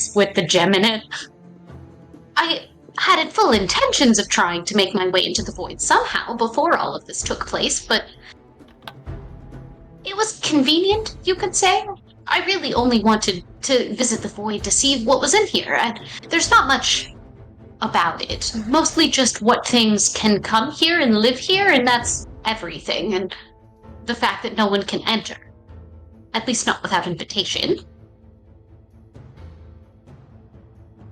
box with the gem in it. I had full intentions of trying to make my way into the void somehow before all of this took place, but it was convenient, you could say. I really only wanted to visit the void to see what was in here, and there's not much about it. Mostly just what things can come here and live here, and that's everything, and the fact that no one can enter. At least not without invitation.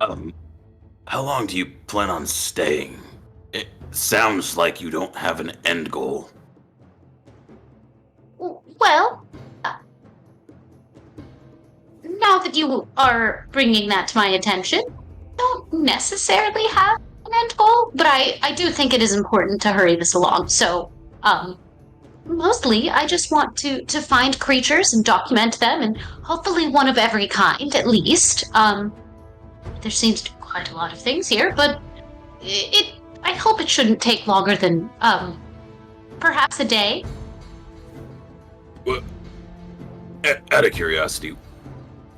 How long do you plan on staying? It sounds like you don't have an end goal. Well, now that you are bringing that to my attention, I don't necessarily have an end goal, but I do think it is important to hurry this along. So, mostly I just want to find creatures and document them, and hopefully one of every kind at least. There seems to be quite a lot of things here, but I hope it shouldn't take longer than perhaps a day. Well, out of curiosity,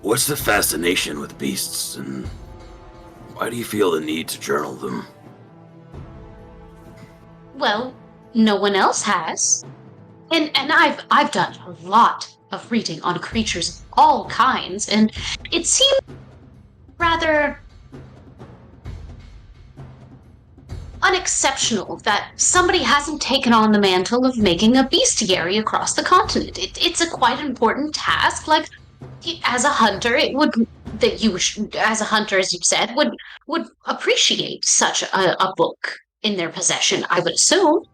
what's the fascination with beasts, and why do you feel the need to journal them? Well, no one else has. And I've done a lot of reading on creatures of all kinds, and it seems rather unexceptional that somebody hasn't taken on the mantle of making a bestiary across the continent. It's a quite important task. Like, as a hunter, it would that you as a hunter, as you said, would appreciate such a book in their possession. I would assume.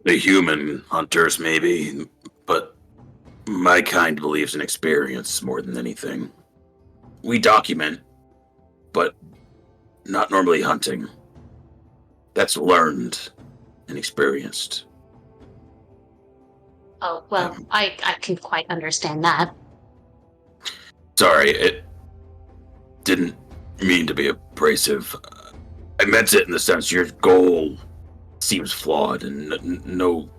The human hunters, maybe, but my kind believes in experience more than anything. We document, but not normally hunting. That's learned and experienced. Oh, well, I can quite understand that. Sorry, it didn't mean to be abrasive. I meant it in the sense your goal seems flawed and no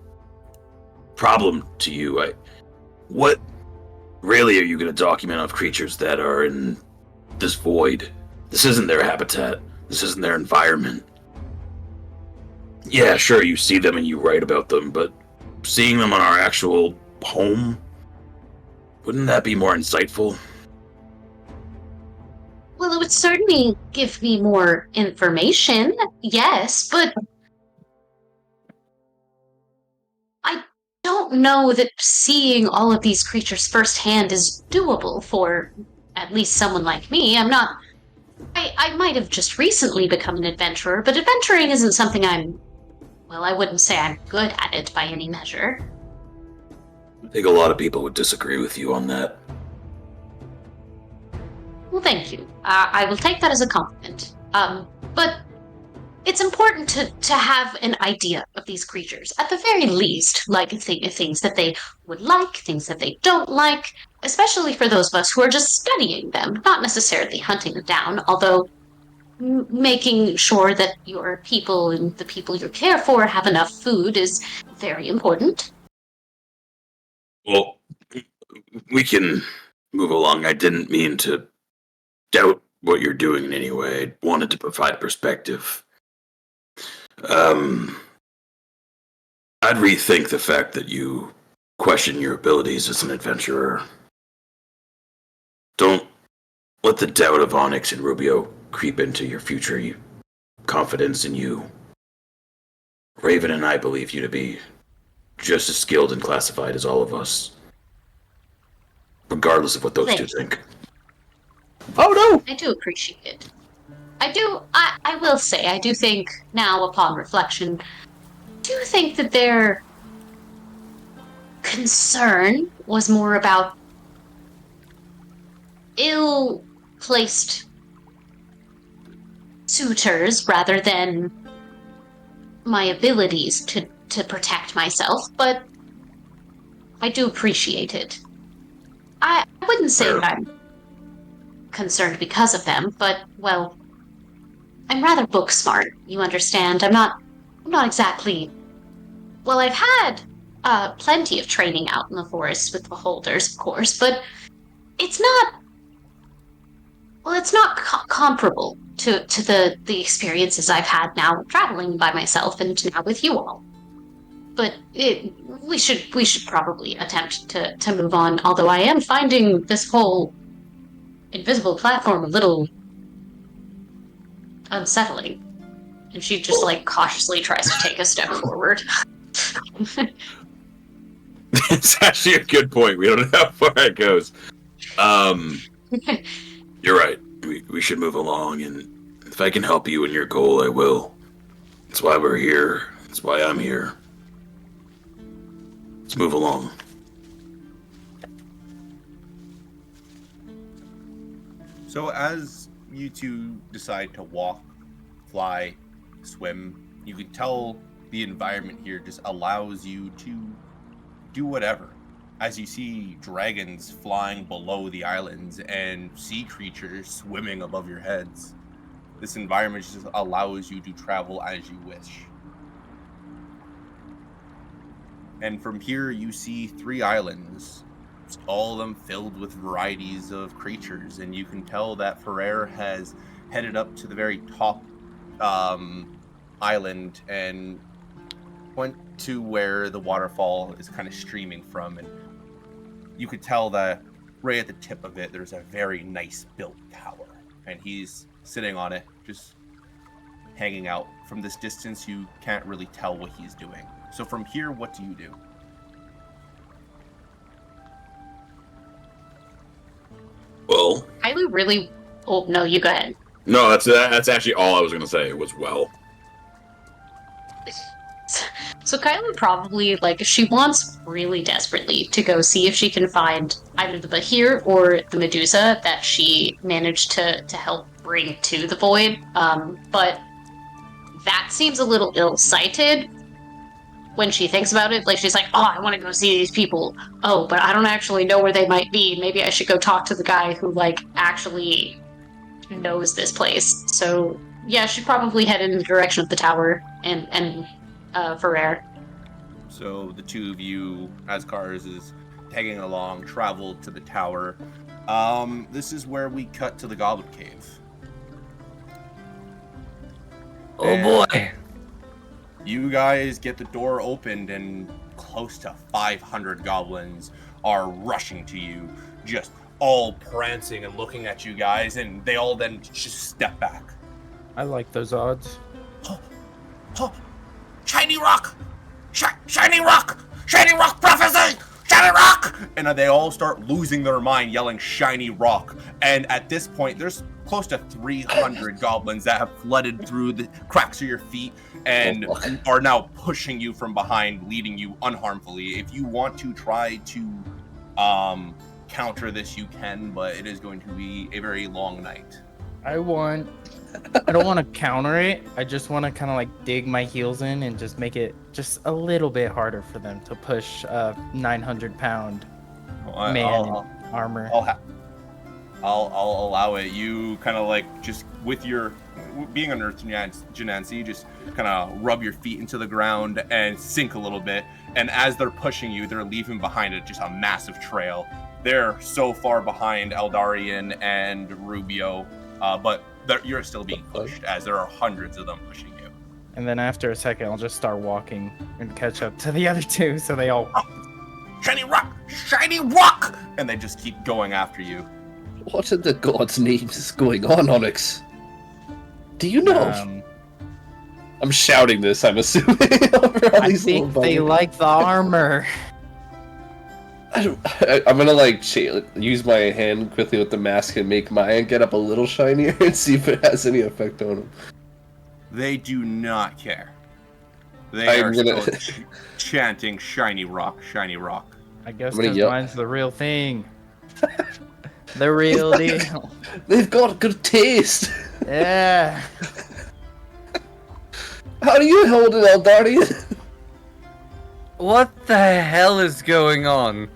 problem to you. What really are you going to document of creatures that are in this void? This isn't their habitat. This isn't their environment. Yeah, sure, you see them and you write about them, but seeing them on our actual home, wouldn't that be more insightful? Well, it would certainly give me more information, yes, but I don't know that seeing all of these creatures firsthand is doable for at least someone like me. I might have just recently become an adventurer, but adventuring isn't something I wouldn't say I'm good at it by any measure. I think a lot of people would disagree with you on that. Well, thank you. I will take that as a compliment. But it's important to have an idea of these creatures, at the very least, like things that they would like, things that they don't like, especially for those of us who are just studying them, not necessarily hunting them down, although making sure that your people and the people you care for have enough food is very important. Well, we can move along. I didn't mean to doubt what you're doing in any way. I wanted to provide perspective. I'd rethink the fact that you question your abilities as an adventurer. Don't let the doubt of Onyx and Rubio creep into your future confidence in you. Raven and I believe you to be just as skilled and classified as all of us, regardless of what those two think. Oh no! I do appreciate it. I will say, I do think, now upon reflection, do think that their concern was more about ill-placed suitors rather than my abilities to protect myself, but I do appreciate it. I wouldn't say that I'm concerned because of them, but, well, I'm rather book smart, you understand. I'm not exactly... Well, I've had plenty of training out in the forest with beholders, of course, but it's not it's not comparable to the experiences I've had now traveling by myself and now with you all. But we should probably attempt to move on. Although I am finding this whole invisible platform a little unsettling. And she just cautiously tries to take a step forward. It's actually a good point. We don't know how far it goes. You're right. We should move along, and if I can help you in your goal, I will. That's why we're here. That's why I'm here. Let's move along. So as you two decide to walk, fly, swim, you can tell the environment here just allows you to do whatever. As you see dragons flying below the islands and sea creatures swimming above your heads, this environment just allows you to travel as you wish. And from here you see 3 islands, all of them filled with varieties of creatures, and you can tell that Ferrer has headed up to the very top island and went to where the waterfall is kind of streaming from, and you could tell that right at the tip of it there's a very nice built tower, and he's sitting on it just hanging out. From this distance you can't really tell what he's doing. So from here, what do you do? Well, Kylie really... Oh, no, you go ahead. no, that's actually all I was going to say was well. So Kylie probably, she wants really desperately to go see if she can find either the Bahir or the Medusa that she managed to help bring to the Void. But that seems a little ill-sighted when she thinks about it. She's like, oh, I want to go see these people. Oh, but I don't actually know where they might be. Maybe I should go talk to the guy who, actually knows this place. So, yeah, she'd probably head in the direction of the tower and Ferrer. So the two of you, as Cars is tagging along, travel to the tower. This is where we cut to the Goblin Cave. Oh boy. You guys get the door opened and close to 500 goblins are rushing to you, just all prancing and looking at you guys, and they all then just step back. I like those odds. Oh, shiny rock! Shiny rock! Shiny rock prophecy! Shiny rock! And they all start losing their mind yelling shiny rock. And at this point, there's close to 300 goblins that have flooded through the cracks of your feet and are now pushing you from behind, leading you unharmfully. If you want to try to counter this, you can, but it is going to be a very long night. I don't want to counter it. I just want to kind of dig my heels in and just make it just a little bit harder for them to push a 900-pound man in armor. I'll allow it. You kind of just with your being an Earth Genasi, you just kind of rub your feet into the ground and sink a little bit. And as they're pushing you, they're leaving behind it just a massive trail. They're so far behind Eldarian and Rubio, but you're still being pushed as there are hundreds of them pushing you. And then after a second, I'll just start walking and catch up to the other two, so they all... Shiny rock! Shiny rock! And they just keep going after you. What in the God's name is going on, Onyx? Do you know? I'm shouting this, I'm assuming. Over all I these think little they bubbles. like the armor. I'm gonna use my hand quickly with the mask and make my hand get up a little shinier and see if it has any effect on them. They do not care. They are still chanting shiny rock, shiny rock. I guess I'm gonna because yell. mine's the real thing. The real deal. They've got good taste. Yeah. How do you hold it, Eldarian? What the hell is going on?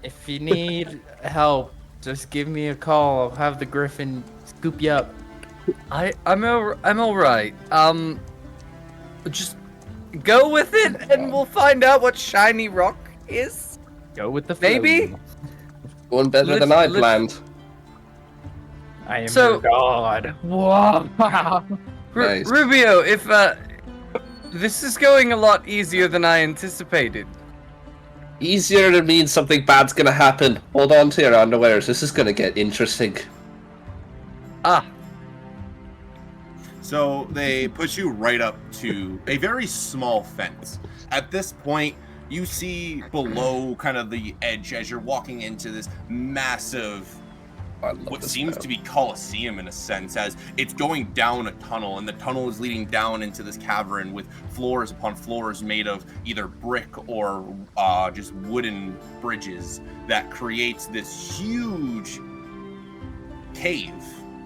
If you need help, just give me a call. I'll have the Griffin scoop you up. I'm all right. Just go with it, and we'll find out what shiny rock is. Go with the flow. Maybe. Going better than I planned. I am So- your god. Wow. Nice. Rubio, if this is going a lot easier than I anticipated. Easier to mean something bad's gonna happen. Hold on to your underwears. This is gonna get interesting. Ah, So they push you right up to a very small fence. At this point, you see below kind of the edge as you're walking into this massive, I love what this seems map. to be Colosseum in a sense, as it's going down a tunnel, and the tunnel is leading down into this cavern with floors upon floors made of either brick or just wooden bridges that creates this huge cave,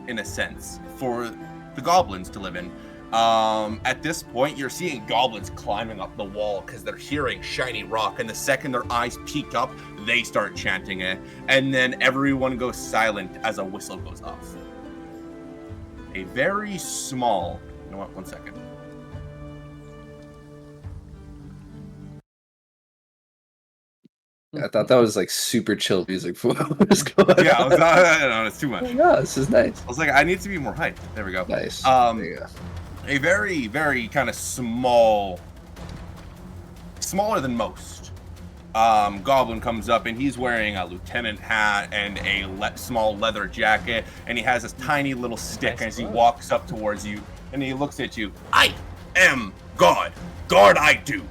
in a sense, for the goblins to live in. At this point, you're seeing goblins climbing up the wall because they're hearing shiny rock, and the second their eyes peek up, they start chanting it, and then everyone goes silent as a whistle goes off. A very small. You know what? 1 second. I thought that was like super chill music for what was going Yeah, on. no, it's too much. Yeah, this is nice. I was like, I need to be more hyped. There we go. Nice. Um, There you go. A very, very kind of smaller than most. Goblin comes up, and he's wearing a lieutenant hat and a small leather jacket, and he has this tiny little stick as he walks up towards you, and he looks at you. I am God. God I do.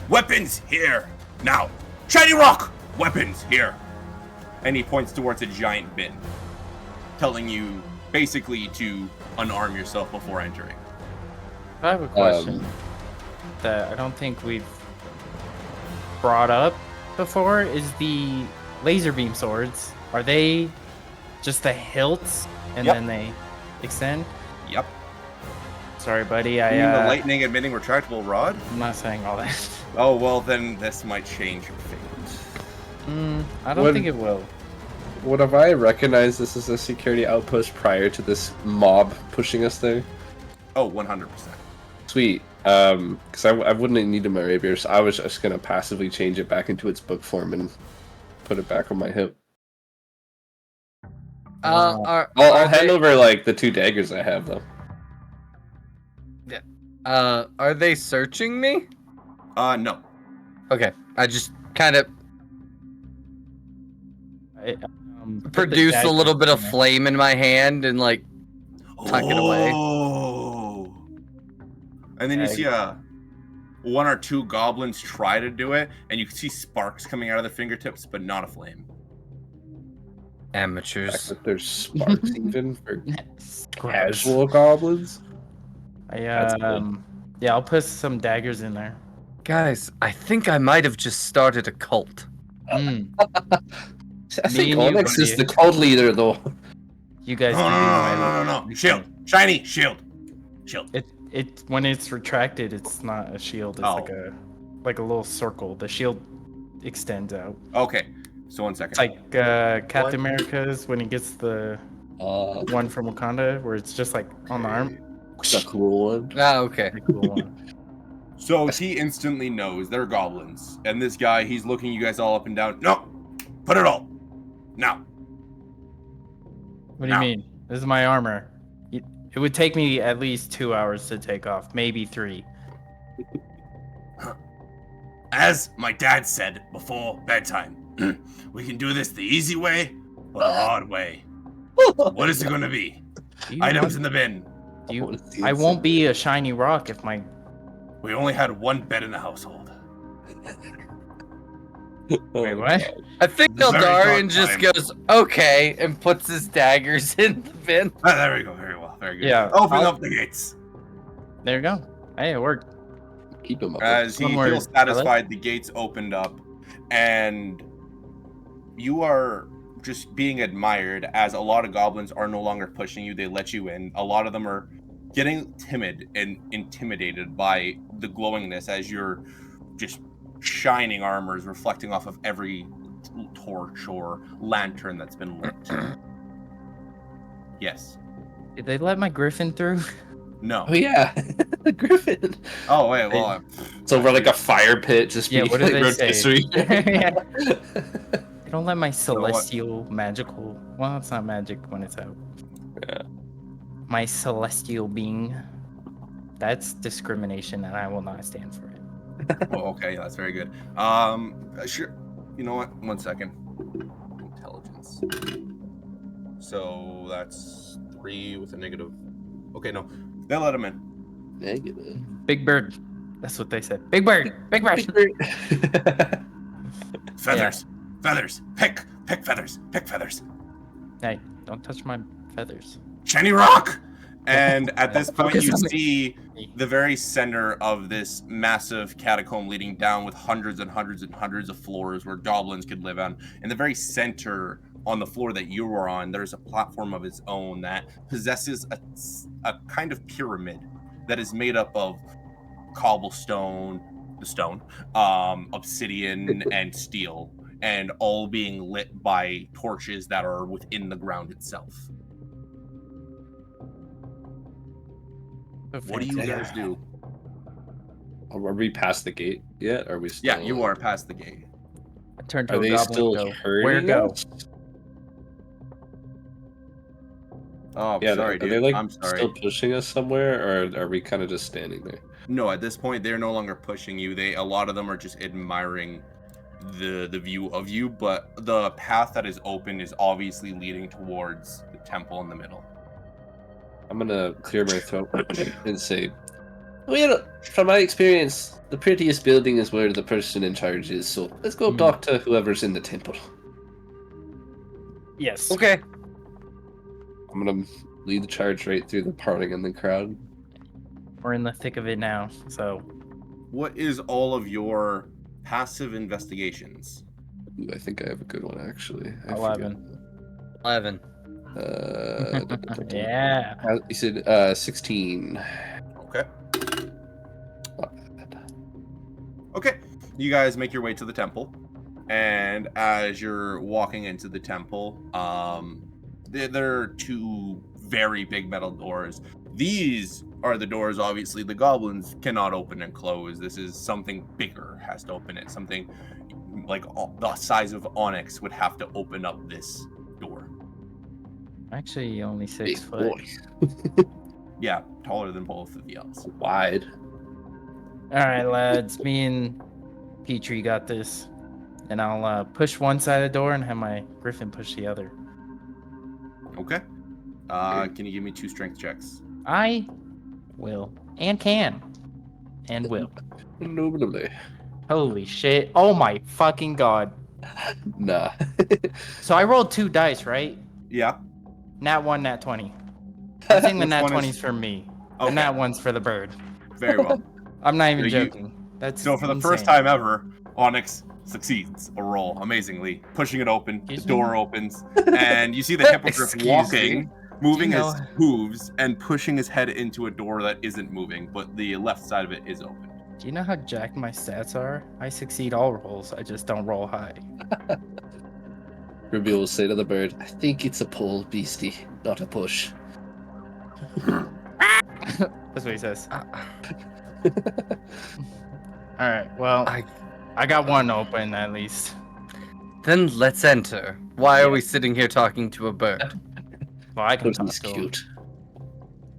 Weapons here. Now. Shiny rock. Weapons here. And he points towards a giant bin, telling you basically to unarm yourself before entering. I have a question that I don't think we've brought up before. Is the laser beam swords, are they just the hilts and Yep. then they extend? Yep. Sorry, buddy. You mean the lightning emitting retractable rod? I'm not saying all that. Oh, well, then this might change your fate. I don't When- think it will. Would have I recognized this as a security outpost prior to this mob pushing us there? Oh, 100%. Sweet. Because I wouldn't need my rapier, so I was just gonna passively change it back into its book form and put it back on my hip. are I'll hand they, over like the 2 daggers I have though. are they searching me? No. Okay, I just kind of Put the produce a dagger little bit of in there. flame in my hand and like tuck it away. Oh. And then you see one or two goblins try to do it, and you can see sparks coming out of their fingertips, but not a flame. Fact Amateurs. that there's sparks even for Gross. casual goblins. That's good. Yeah, I'll put some daggers in there. Guys, I think I might have just started a cult. Mm, I Me think and you, Onyx is buddy. the cult leader though. you guys No, can no, be no, my no, no, no. Shield. Shiny shield. Shield. It when it's retracted, it's not a shield. It's like a little circle. The shield extends out. Okay. So 1 second. It's like Captain America's when he gets the one from Wakanda, where it's just like on the arm. The cool one. Ah, okay. Pretty cool one. So he instantly knows they're goblins. And this guy, he's looking you guys all up and down. No! Put it all! Now! What do you mean? This is my armor. It would take me at least 2 hours to take off, maybe 3. As my dad said before bedtime, we can do this the easy way or the hard way. What is it going to be? Do you Items want- in the bin. do you- I won't be a shiny rock if my. We only had one bed in the household. Wait, what? I think It's a very Eldarian dark just time. goes, okay, and puts his daggers in the bin. Ah, there we go. Very well. Very good. Yeah, Open I'll- up the gates. There you go. Hey, it worked. Keep him up. As he One word, feels satisfied, the gates opened up, and you are just being admired as a lot of goblins are no longer pushing you. They let you in. A lot of them are getting timid and intimidated by the glowingness as you're just shining armors reflecting off of every torch or lantern that's been lit. Yes. Did they let my griffin through? No. Oh yeah, the griffin. Oh, wait. Well, It's over like a fire pit, just Yeah, being what do they like, say? rotisserie. Yeah. They don't let my what? celestial magical. Well, it's not magic when it's out. my celestial being. That's discrimination, and I will not stand for it. Oh, okay, that's very good. Sure. You know what? 1 second. Intelligence. So that's 3 with a negative. Okay, no, they'll let him in. Negative. Big bird. That's what they said. Big bird. Big bird. Feathers, feathers. Pick feathers. Pick feathers. Hey, don't touch my feathers. Shiny rock. And at this point, Focus you on me. see the very center of this massive catacomb leading down with hundreds and hundreds and hundreds of floors where goblins could live on. In the very center, on the floor that you were on, there's a platform of its own that possesses a kind of pyramid that is made up of cobblestone, obsidian, and steel, and all being lit by torches that are within the ground itself. What do you guys do? Are we past the gate yet? Are we still? Yeah, you are past the gate. I turn to Are a they goblin. still and go, hurting Where go? us? Oh, Yeah, sorry, are dude. they like I'm sorry. still pushing us somewhere, or are we kind of just standing there? No, at this point, they're no longer pushing you. A lot of them are just admiring the view of you, but the path that is open is obviously leading towards the temple in the middle. I'm gonna clear my throat and say, well, from my experience, the prettiest building is where the person in charge is. So let's go talk to whoever's in the temple. Yes. Okay. I'm gonna lead the charge right through the parting in the crowd. We're in the thick of it now, so What is all of your passive investigations? Ooh, I think I have a good one actually. I 11. 11. forget. Yeah. You said 16. Okay. Not bad. Okay. You guys make your way to the temple, and as you're walking into the temple, there are 2 very big metal doors. These are the doors, obviously, the goblins cannot open and close. This is something bigger has to open it. Something like the size of Onyx would have to open up this door. Actually, only 6 Big foot. boy. Yeah, taller than both of the elves. Wide. All right, lads. Me and Petrie got this, and I'll push one side of the door and have my griffin push the other. Okay. Can you give me 2 strength checks? I will and can and will. Indubitably. Holy shit! Oh my fucking god! Nah. So I rolled 2 dice, right? Yeah. Nat 1, nat 20. I think the Which nat one 20's is- for me. Okay. The nat 1's for the bird. Very well. I'm not even So you- joking. That's So for the first insane. time ever, Onyx succeeds a roll amazingly, pushing it open. Excuse The door me? opens, and you see the hippogriff Excuse walking, moving Do you his know- hooves, and pushing his head into a door that isn't moving, but the left side of it is open. Do you know how jacked my stats are? I succeed all rolls. I just don't roll high. Ruby will say to the bird, I think it's a pull, beastie, not a push. That's what he says. All right. Well, I- I got one open at least. Then let's enter. Why are we sitting here talking to a bird? Well, I can Because talk he's to him. cute.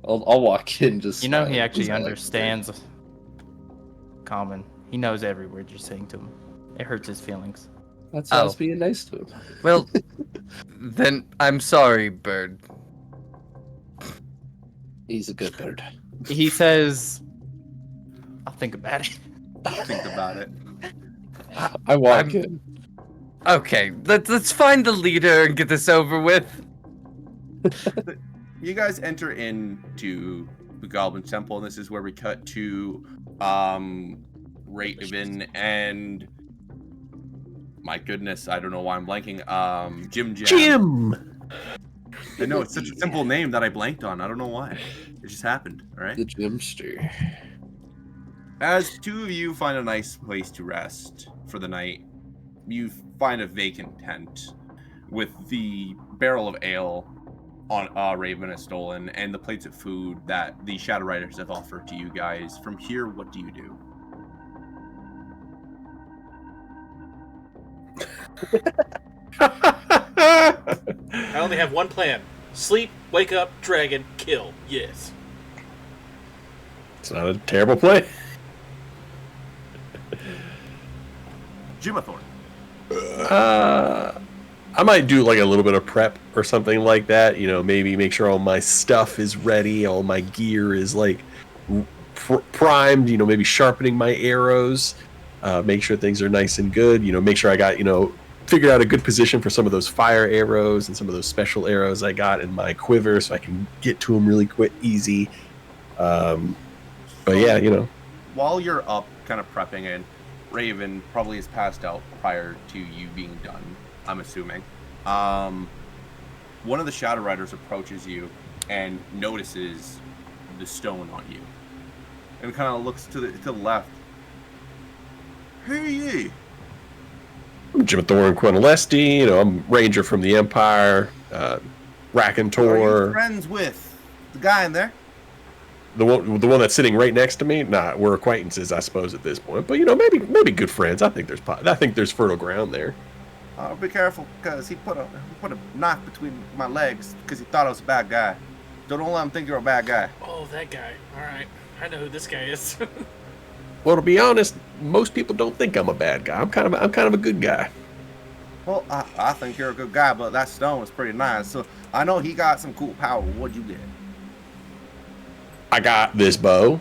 I'll walk in just. You know he smile, actually 'cause I like understands common. He knows every word you're saying to him. It hurts his feelings. That's us Oh. being nice to him. Well, then I'm sorry, bird. He's a good bird. He says, "I'll think about it." Think about it. I walk I'm- in. Okay, let's find the leader and get this over with. You guys enter into the Goblin Temple, and this is where we cut to Raven and my goodness, I don't know why I'm blanking. Jim Jam. Jim! I know it's such a simple name that I blanked on. I don't know why. It just happened. All right. The Jimster. As 2 of you find a nice place to rest for the night, you find a vacant tent with the barrel of ale on Raven has stolen and the plates of food that the Shadow Riders have offered to you guys. From here, what do you do? I only have one plan. Sleep, wake up, dragon, kill. Yes. It's not a terrible play. Jimathorn. I might do like a little bit of prep or something like that. You know, maybe make sure all my stuff is ready, all my gear is like primed. You know, maybe sharpening my arrows. Make sure things are nice and good. You know, make sure I got figured out a good position for some of those fire arrows and some of those special arrows I got in my quiver, so I can get to them really quick, easy. But yeah, While you're up, kind of prepping, and Raven probably has passed out prior to you being done, I'm assuming. One of the Shadow Riders approaches you and notices the stone on you, and kind of looks to the left. Who are you? I'm Jimathorn Quinalesti. I'm Ranger from the Empire. Are Racontor. you friends with the guy in there? The one that's sitting right next to me. Nah, we're acquaintances, I suppose, at this point. But maybe good friends. I think there's fertile ground there. Be careful, because he put a knife between my legs because he thought I was a bad guy. Don't let him think you're a bad guy. Oh, that guy. All right. I know who this guy is. Well, to be honest, most people don't think I'm a bad guy. I'm kind of a good guy. Well, I think you're a good guy, but that stone was pretty nice. So I know he got some cool power. What'd you get? I got this bow,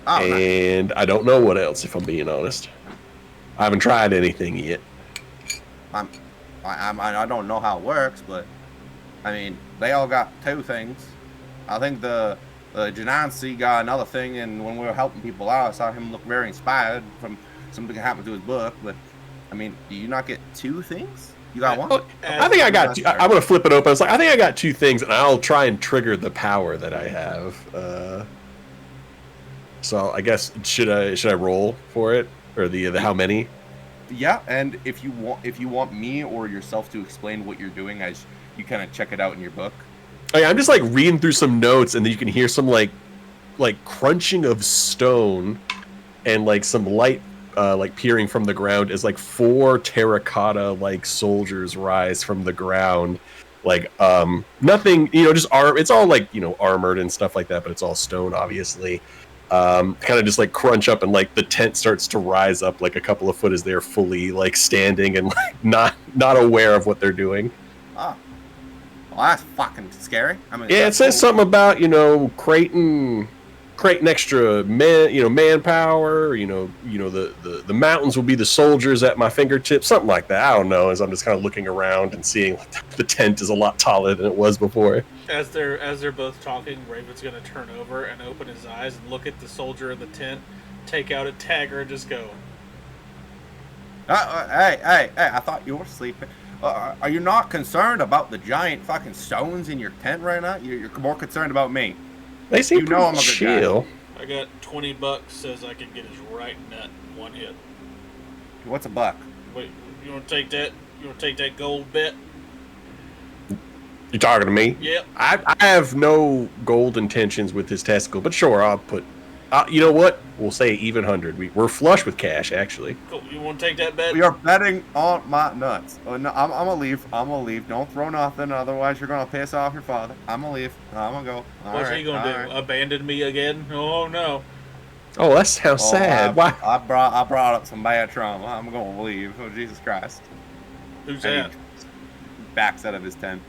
Oh, nice. and I don't know what else, if I'm being honest. I haven't tried anything yet. I don't know how it works, but I mean, they all got two things. I think the Janansi got another thing, and when we were helping people out, I saw him look very inspired from something that happened to his book. But I mean, do you not get two things? You got one? Oh, I think I got two. I'm going to flip it open. It's like, I think I got two things, and I'll try and trigger the power that I have. So I guess, should I roll for it? Or the how many? Yeah, and if you want me or yourself to explain what you're doing as you kind of check it out in your book. Oh, yeah, I'm just like reading through some notes, and then you can hear some like crunching of stone, and like some light like peering from the ground as like 4 terracotta like soldiers rise from the ground. Like nothing, just it's all like armored and stuff like that, but it's all stone, obviously. Kind of just like crunch up, and like the tent starts to rise up like a couple of foot as they're fully like standing and like not aware of what they're doing. Ah. Well, that's fucking scary. I mean, Yeah, it says something about creating extra manpower. The mountains will be the soldiers at my fingertips, something like that. I don't know. As I'm just kind of looking around and seeing the tent is a lot taller than it was before. As they're both talking, Raven's gonna turn over and open his eyes and look at the soldier in the tent, take out a dagger, and just go. Hey! I thought you were sleeping. Are you not concerned about the giant fucking stones in your tent right now? You're more concerned about me. They seem You know I'm a pretty good guy. chill. I got $20. Says I can get his right nut in one hit. What's a buck? Wait, you want to take that? You want to take that gold bet? You talking to me? Yep. I have no gold intentions with this testicle, but sure, I'll put. You know what? We'll say even 100. We're flush with cash, actually. Cool. You want to take that bet? We are betting on my nuts. Oh, no, I'm gonna leave. Don't throw nothing, otherwise you're gonna piss off your father. I'm gonna leave. I'm gonna go. What's he gonna do? Abandon me again? Oh no. Oh, that sounds sad. Why? I brought up some bad trauma. I'm gonna leave. Oh, Jesus Christ. Who's And that? he backs out of his tent.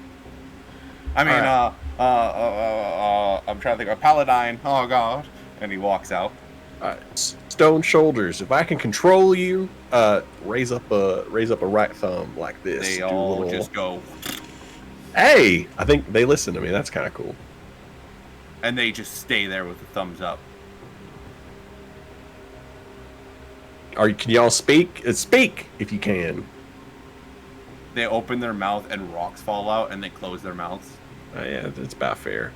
I mean, I'm trying to think of Paladine. Oh God. And he walks out. Stone shoulders. If I can control you, raise up a right thumb like this. They Do a all little- just go, Hey, I think they listen to me. That's kind of cool. and they just stay there with the thumbs up. Can y'all speak? Speak if you can. They open their mouth and rocks fall out, and they close their mouths. Yeah, that's about fair.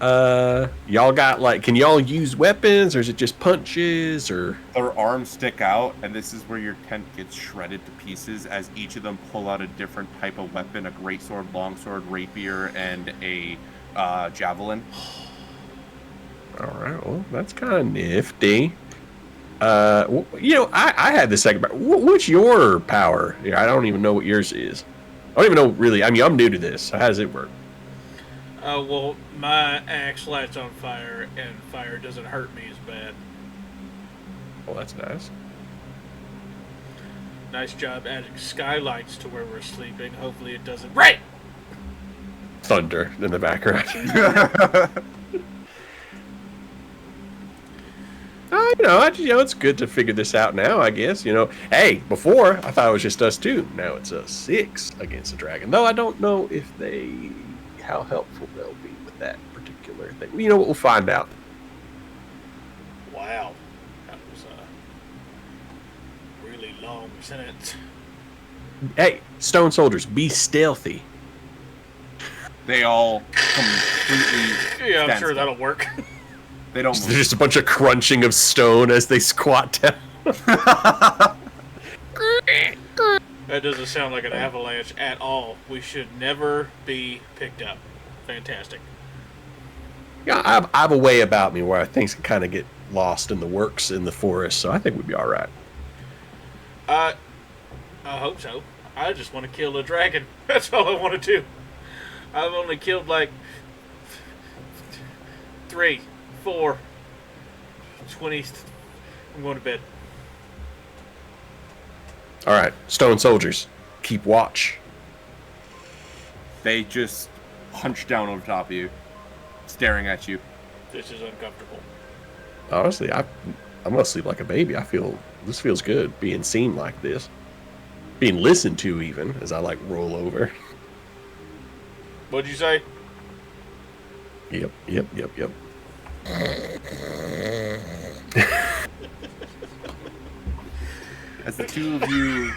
Y'all got can y'all use weapons, or is it just punches, or? Their arms stick out, and this is where your tent gets shredded to pieces as each of them pull out a different type of weapon: a greatsword, longsword, rapier, and a javelin. All right, well, that's kind of nifty. I had this second. What's your power? Yeah, I don't even know what yours is. I don't even know really. I mean, I'm new to this. So how does it work? Well, my axe lights on fire, and fire doesn't hurt me as bad. Well, that's nice. Nice job adding skylights to where we're sleeping. Hopefully it doesn't rain! Thunder in the background. It's good to figure this out now, I guess. Hey, before, I thought it was just us two. Now it's us 6 against the dragon. Though I don't know how helpful they'll be with that particular thing. You know what? We'll find out. Wow. That was a really long sentence. Hey, stone soldiers, be stealthy. They all completely. Yeah, I'm stand sure still. that'll work. They don't There's move. just a bunch of crunching of stone as they squat down. That doesn't sound like an avalanche at all. We should never be picked up. Fantastic. Yeah, I have a way about me where things can kind of get lost in the works in the forest, so I think we'd be all right. I hope so. I just want to kill a dragon. That's all I want to do. I've only killed like 3, 4, 20. I'm going to bed. All right, stone soldiers, keep watch. They just hunch down over top of you, staring at you. This is uncomfortable. Honestly, I'm gonna sleep like a baby. This feels good, being seen like this, being listened to even as I roll over. What'd you say? Yep. As the two of you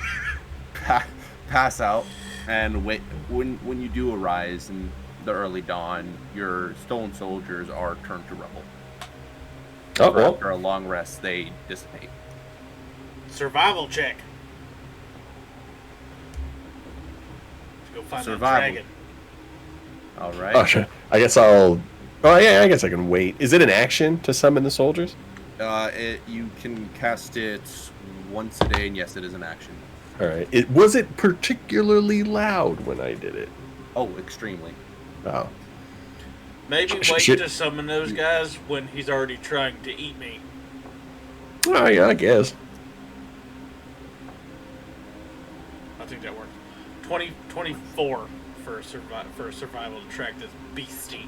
pass out, and wait, when you do arise in the early dawn, your stone soldiers are turned to rubble. Oh well. After a long rest, they dissipate. Survival check. Let's go find Survival. that dragon. All right. Oh, sure. I guess I'll. Oh yeah, I guess I can wait. Is it an action to summon the soldiers? You can cast it once a day, and yes, it is an action. All right. Was it particularly loud when I did it? Oh, extremely. Oh. Maybe wait to summon those guys when he's already trying to eat me. Oh yeah, I guess. I think that works. 24 for survival to track this beastie.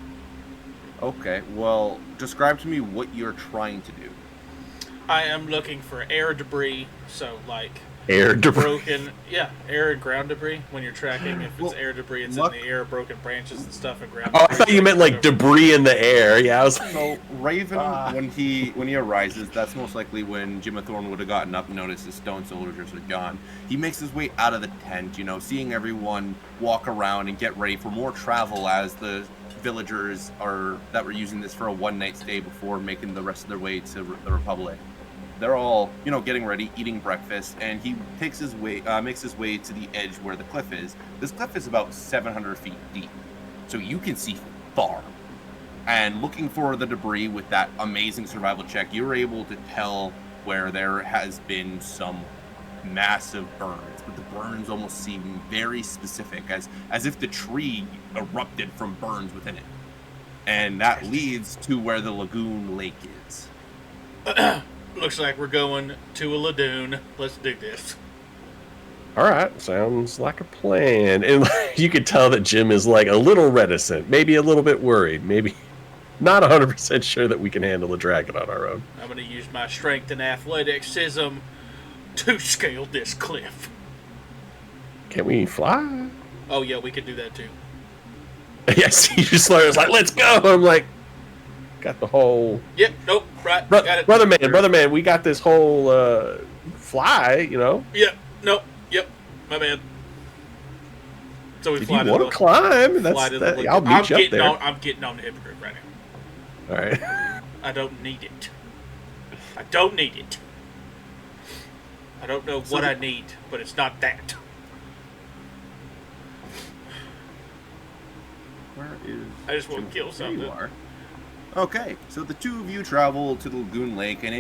Okay, well, describe to me what you're trying to do. I am looking for air debris, so Air debris. broken, air and ground debris. When you're tracking, if it's Well, air debris, it's luck- in the air, broken branches and stuff, and ground. Oh, I debris. thought you meant debris in the air. Yeah, I was like, So Raven, when he arises, that's most likely when Jim Thorne would have gotten up and noticed the stone soldiers are gone. He makes his way out of the tent, seeing everyone walk around and get ready for more travel as the villagers that were using this for a one-night stay before making the rest of their way to the Republic. They're all, getting ready, eating breakfast, and he makes his way to the edge where the cliff is. This cliff is about 700 feet deep, so you can see far. And looking for the debris with that amazing survival check, you're able to tell where there has been some massive burns, but the burns almost seem very specific, as if the tree erupted from burns within it. And that leads to where the lagoon lake is. Looks like we're going to a lagoon. Let's do this. all right, sounds like a plan. And you could tell that Jim is a little reticent, maybe a little bit worried, maybe not 100% sure that we can handle a dragon on our own. I'm going to use my strength and athleticism to scale this cliff. Can we fly? Oh, yeah, we could do that too. Yes, he just was like, let's go. I'm like, got the whole. Yep, nope, right, got it. Brother man, we got this whole fly, Yep, nope, yep, my bad. So we If fly you to want the- to climb, fly to the lagoon. I'll meet you up there. I'm getting on the hippogriff right now. All right. I don't need it. I don't need it. I don't know what I need, but it's not that. Where is? I just want Jim? to kill There you something. are. Okay, so the two of you travel to the Lagoon Lake, and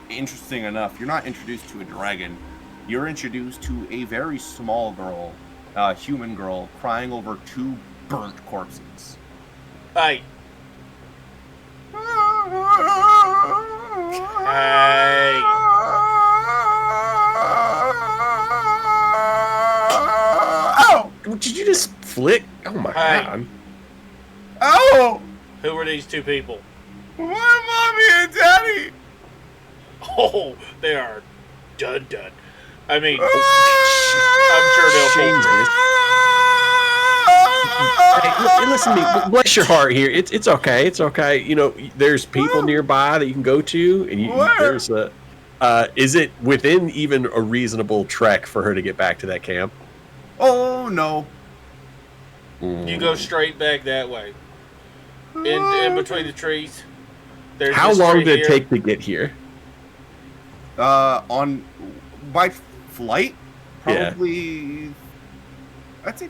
interesting enough, you're not introduced to a dragon. You're introduced to a very small girl, human girl, crying over two burnt corpses. Hey. Hey. Oh! Did you just flick? Oh my Hey. god. Oh! Who are these two people? My mommy and daddy! Oh, they are done. I mean, I'm sure they'll pull through. Hey, listen to me. Bless your heart here. It's okay. It's okay. You know, there's people nearby that you can go to, and Where? there's a. Is it within even a reasonable trek for her to get back to that camp? Oh no. You go straight back that way. In between the trees. There's How this long tree did it here. take to get here? On by flight, Yeah. probably I'd say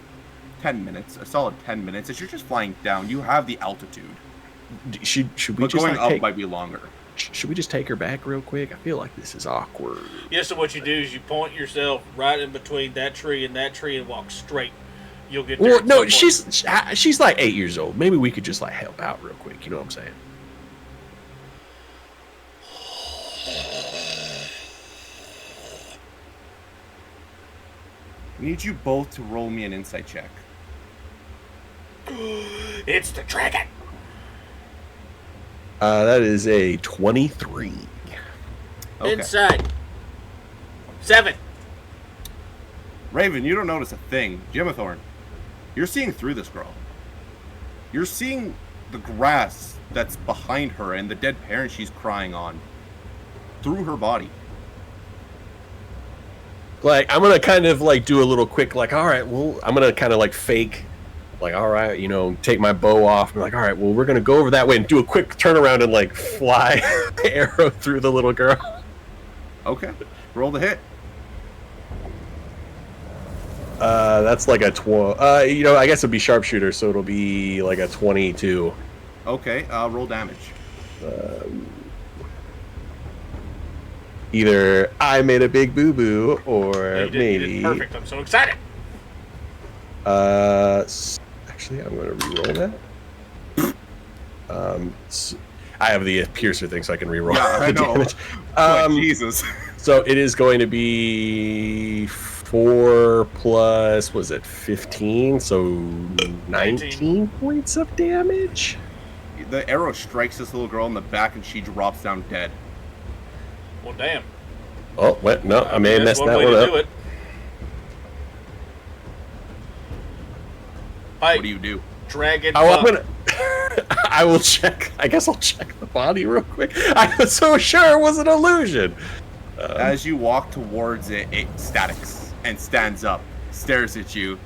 10 minutes. A solid 10 minutes. As you're just flying down, you have the altitude. Should we But just going like, up take, might be longer. should we just take her back real quick? I feel like this is awkward. Yeah, so what you do is you point yourself right in between that tree and walk straight. You'll get there. Well, at no, some point. she's like 8 years old. Maybe we could just like help out real quick. You know what I'm saying? I need you both to roll me an insight check. It's the dragon. That is a 23. Okay. Inside. 7. Raven, you don't notice a thing. Jimmathorn, you're seeing through this girl. You're seeing the grass that's behind her and the dead parent she's crying on through her body. Like, I'm gonna kind of like do a little quick, like, all right, well, I'm gonna kind of like fake, like, all right, you know, take my bow off and be like, all right, well, we're gonna go over that way and do a quick turnaround and like fly arrow through the little girl. Okay, roll the hit. That's like a 12. You know, I guess it'd be sharpshooter, so it'll be like a 22. Okay, roll damage. Either I made a big boo boo, or You did maybe. perfect. I'm so excited. Actually, I'm gonna re-roll that. I have the piercer thing, so I can re-roll Yeah, I the know. damage. Like, Jesus. So it is going to be 4 plus, was it 15? So 19 points of damage. The arrow strikes this little girl in the back and she drops down dead. Well, damn. Oh, what? No, I may have That's messed that way one to up. do it. Hey, What do you do? dragon. Oh, I'm fuck. gonna. I will check. I guess I'll check the body real quick. I was so sure it was an illusion. As you walk towards it, it statics and stands up, stares at you.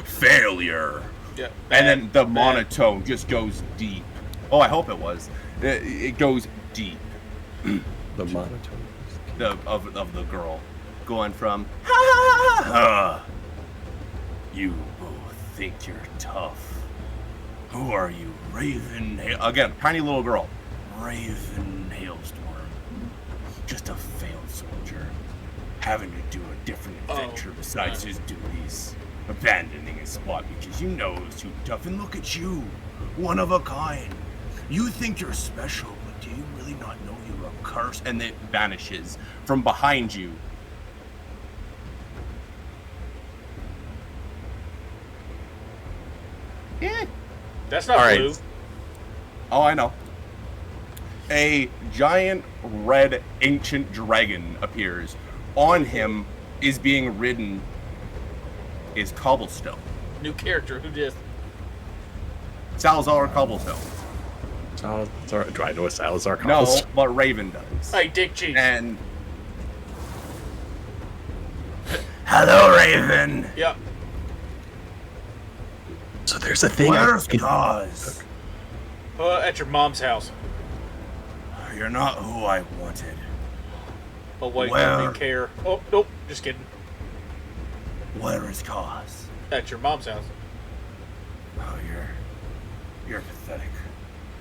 Failure. Yeah, And then the bad. monotone just goes deep. Oh, I hope it was. It goes deep. The monotone. Of the girl, going from you both think you're tough. Who are you, Raven? Again, tiny little girl. Raven Hailstorm. Just a failed soldier, having to do a different adventure besides his duties. Abandoning his spot because you know it's too tough. And look at you, one of a kind. You think you're special, but do you really not know you're a curse? And it vanishes from behind you. Yeah. That's not All right. blue. Oh, I know. A giant red ancient dragon appears. On him is being ridden is Cobblestone. New character. Who just? Salazar Cobblestone. Salazar. Do I know a Salazar No, Cobblestone? but Raven does. Hey, Dick Cheese. And hello, Raven. Yeah. So there's a thing. Where's Cause? At your mom's house. You're not who I wanted. Oh wait, Where? I didn't care. Oh nope, just kidding. Where is Cause? At your mom's house. Oh, you're pathetic.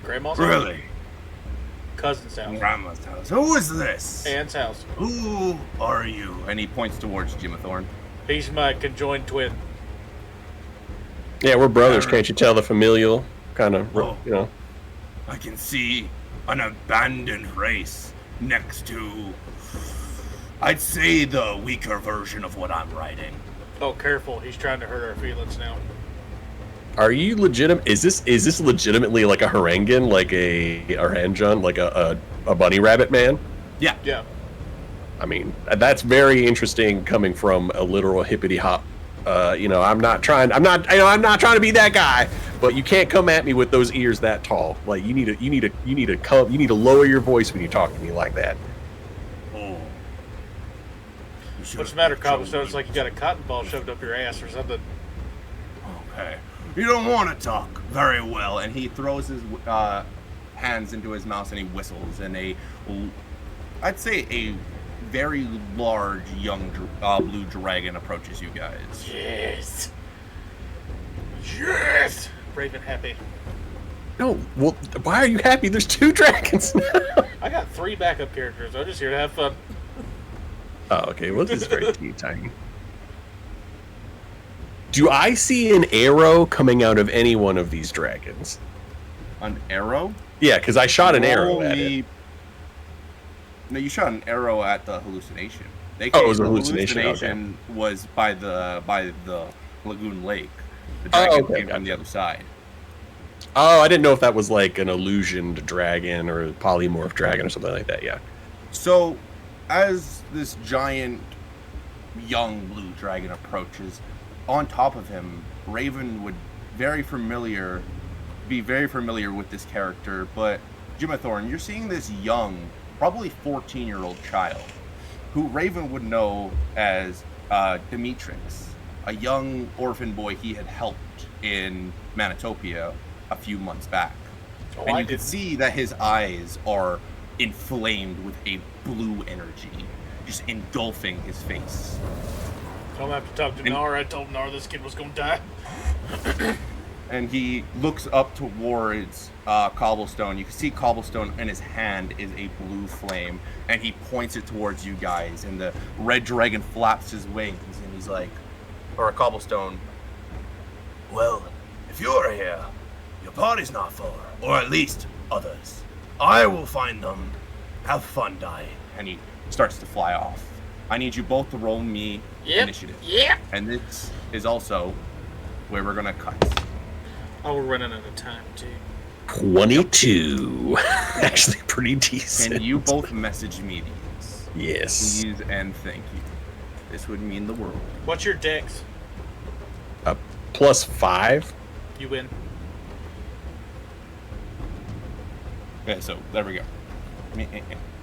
Grandma's house. Really? Cousin's house. Grandma's house. Who is this? Aunt's house. Who are you? And he points towards Jimmathorn. He's my conjoined twin. Yeah, we're brothers. Can't you tell the familial kind of, Oh. you know? I can see an abandoned race next to, I'd say, the weaker version of what I'm writing. Oh, careful! He's trying to hurt our feelings now. Are you legitimate? Is this legitimately like a Harangan, like a Haranjan, like a bunny rabbit man? Yeah. Yeah. I mean, that's very interesting coming from a literal hippity hop. I'm not trying to be that guy, but you can't come at me with those ears that tall. Like you need to lower your voice when you talk to me like that. Oh. What's the matter, Cobblestone? It's like you got a cotton ball shoved up your ass or something. Okay. You don't want to talk very well. And he throws his hands into his mouth and he whistles. And I'd say a very large young blue dragon approaches you guys. Yes. Yes. Raven happy. No, well, why are you happy? There's 2 dragons now. I got 3 backup characters. I'm just here to have fun. Oh, okay. Well, this is very tiny. Do I see an arrow coming out of any one of these dragons? An arrow? Yeah, because I shot an arrow Roll at me- it. No, you shot an arrow at the hallucination. Oh, it was a the hallucination, okay. hallucination was by the lagoon lake. The dragon okay, came from the other side. Oh, I didn't know if that was like an illusioned dragon or a polymorph dragon or something like that. Yeah. So, as this giant young blue dragon approaches, on top of him, Raven would be very familiar with this character, but Jimathorn, you're seeing this young, probably 14-year-old child, who Raven would know as Demetrix, a young orphan boy he had helped in Manitopia a few months back. Oh, And I you can didn't. see that his eyes are inflamed with a blue energy, just engulfing his face. I'm gonna have to talk to Nar. I told Nar this kid was gonna die. And he looks up towards Cobblestone. You can see Cobblestone in his hand is a blue flame, and he points it towards you guys. And the red dragon flaps his wings, and he's like, or Cobblestone, well, if you're here, your party's not far, or at least others. I will find them. Have fun dying. And he starts to fly off. I need you both to roll me initiative. Yep. And this is also where we're gonna cut. Oh, we're running out of time, too. 22. Actually, pretty decent. Can you both message me these? Yes. Please and thank you. This would mean the world. What's your dex? +5. You win. Okay, so there we go.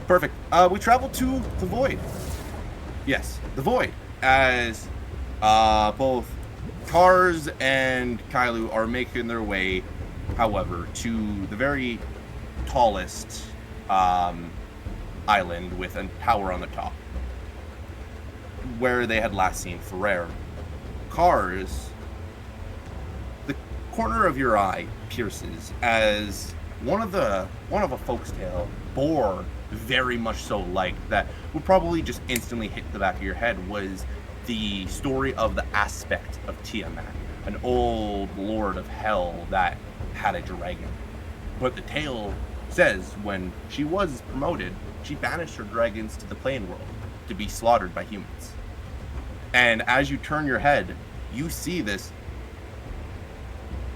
Perfect. We travel to the Void. Yes, the Void. As both Tars and Kailu are making their way, however, to the very tallest island with a tower on the top, where they had last seen Ferrer. Cars, the corner of your eye pierces as one of a folktale bore very much so like that would probably just instantly hit the back of your head was the story of the aspect of Tiamat, an old lord of hell that had a dragon. But the tale says when she was promoted, she banished her dragons to the plane world to be slaughtered by humans. And as you turn your head, you see this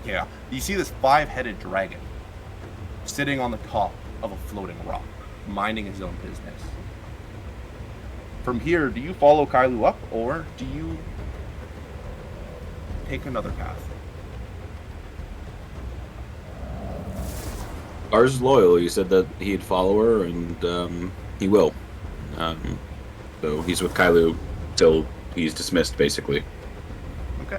5-headed dragon sitting on the top of a floating rock, minding his own business. From here, do you follow Kailu up, or do you take another path? Ours is loyal. He said that he'd follow her, and he will. So he's with Kailu till he's dismissed, basically. Okay.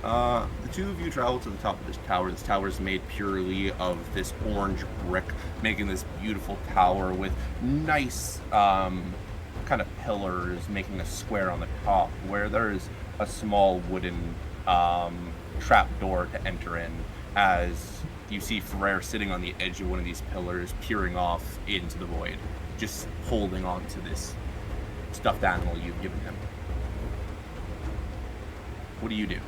The two of you travel to the top of this tower. This tower is made purely of this orange brick, making this beautiful tower with nice kind of pillars, making a square on the top, where there is a small wooden trap door to enter in, as you see Ferrer sitting on the edge of one of these pillars, peering off into the void, just holding on to this stuffed animal you've given him. What do you do?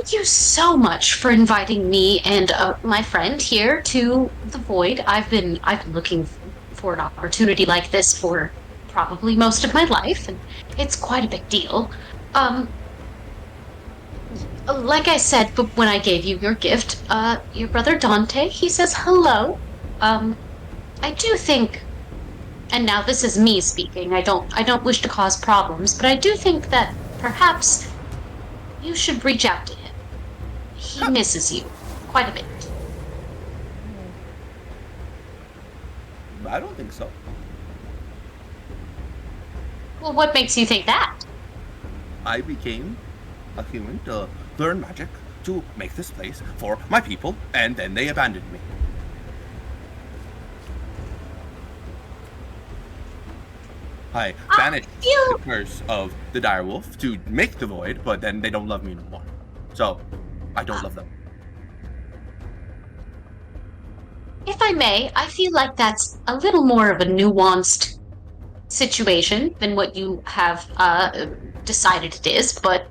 Thank you so much for inviting me and my friend here to the Void. I've been looking for an opportunity like this for probably most of my life, and it's quite a big deal. Like I said, but when I gave you your gift, your brother Dante, he says hello. I do think, and now this is me speaking. I don't wish to cause problems, but I do think that perhaps you should reach out to him. He misses you quite a bit. I don't think so. Well, what makes you think that? I became a human to learn magic, to make this place for my people, and then they abandoned me. I banished the curse of the direwolf to make the void, but then they don't love me no more. So, I don't love them. If I may, I feel like that's a little more of a nuanced situation than what you have decided it is, but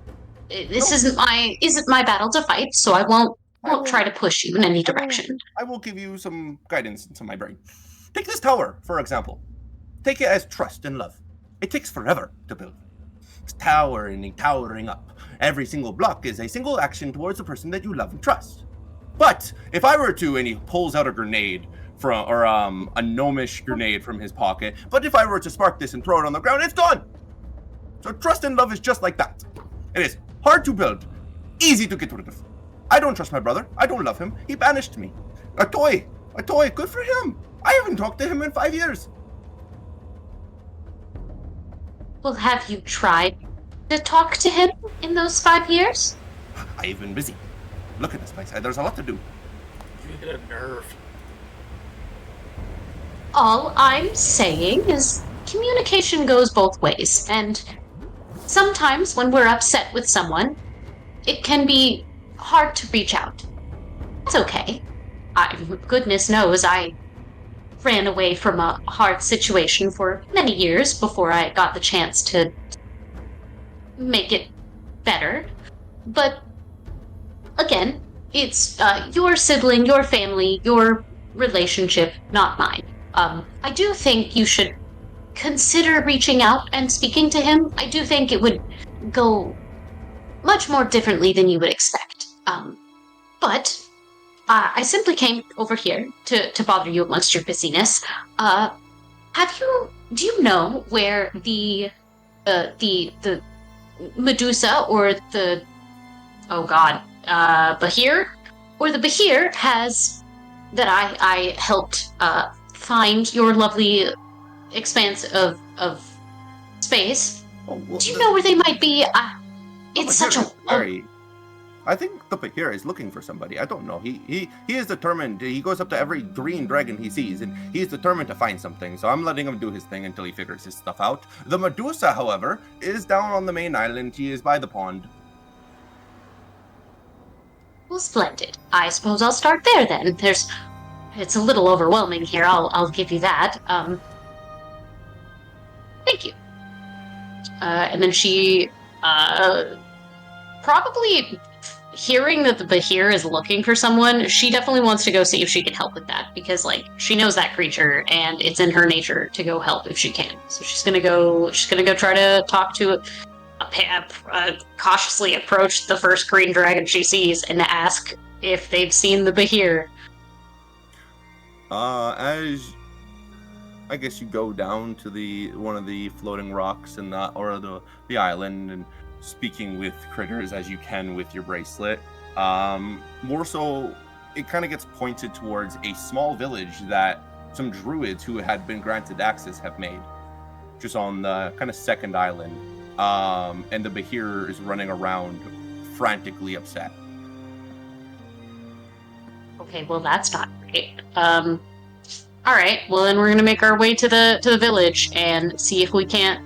this isn't my battle to fight, so I won't try to push you in any direction. I will give you some guidance into my brain. Take this tower, for example. Take it as trust and love. It takes forever to build. It's towering and towering up. Every single block is a single action towards the person that you love and trust. But if I were to, and he pulls out a grenade from, or a gnomish grenade from his pocket, but if I were to spark this and throw it on the ground, it's gone. So trust and love is just like that. It is hard to build, easy to get rid of. I don't trust my brother. I don't love him. He banished me. A toy. Good for him. I haven't talked to him in 5 years. Well, have you tried to talk to him in those 5 years? I've been busy. Look at this place. There's a lot to do. You get a nerve. All I'm saying is communication goes both ways, and sometimes when we're upset with someone, it can be hard to reach out. It's okay. Goodness knows I ran away from a hard situation for many years before I got the chance to make it better. But again, it's your sibling, your family, your relationship, not mine. I do think you should consider reaching out and speaking to him. I do think it would go much more differently than you would expect. But I simply came over here to bother you amongst your busyness. Do you know where the Medusa or the, Bahir? Or the Bahir has, that I helped find your lovely expanse of space. Oh, well, Do you know where they might be? It's such a... I think the Bahir is looking for somebody. I don't know. He is determined. He goes up to every green dragon he sees, and he's determined to find something. So I'm letting him do his thing until he figures his stuff out. The Medusa, however, is down on the main island. He is by the pond. Well, splendid. I suppose I'll start there then. It's a little overwhelming here. I'll give you that. Thank you. And then she, probably hearing that the Bahir is looking for someone, she definitely wants to go see if she can help with that, because, she knows that creature, and it's in her nature to go help if she can. So she's gonna go try to talk to cautiously approach the first green dragon she sees and ask if they've seen the Bahir. As I guess you go down to one of the floating rocks and the island, and speaking with critters as you can with your bracelet. More so, it kind of gets pointed towards a small village that some druids who had been granted access have made, just on the kind of second island. And the Bahir is running around frantically upset. Okay, well that's not great. All right, well then we're gonna make our way to the village and see if we can't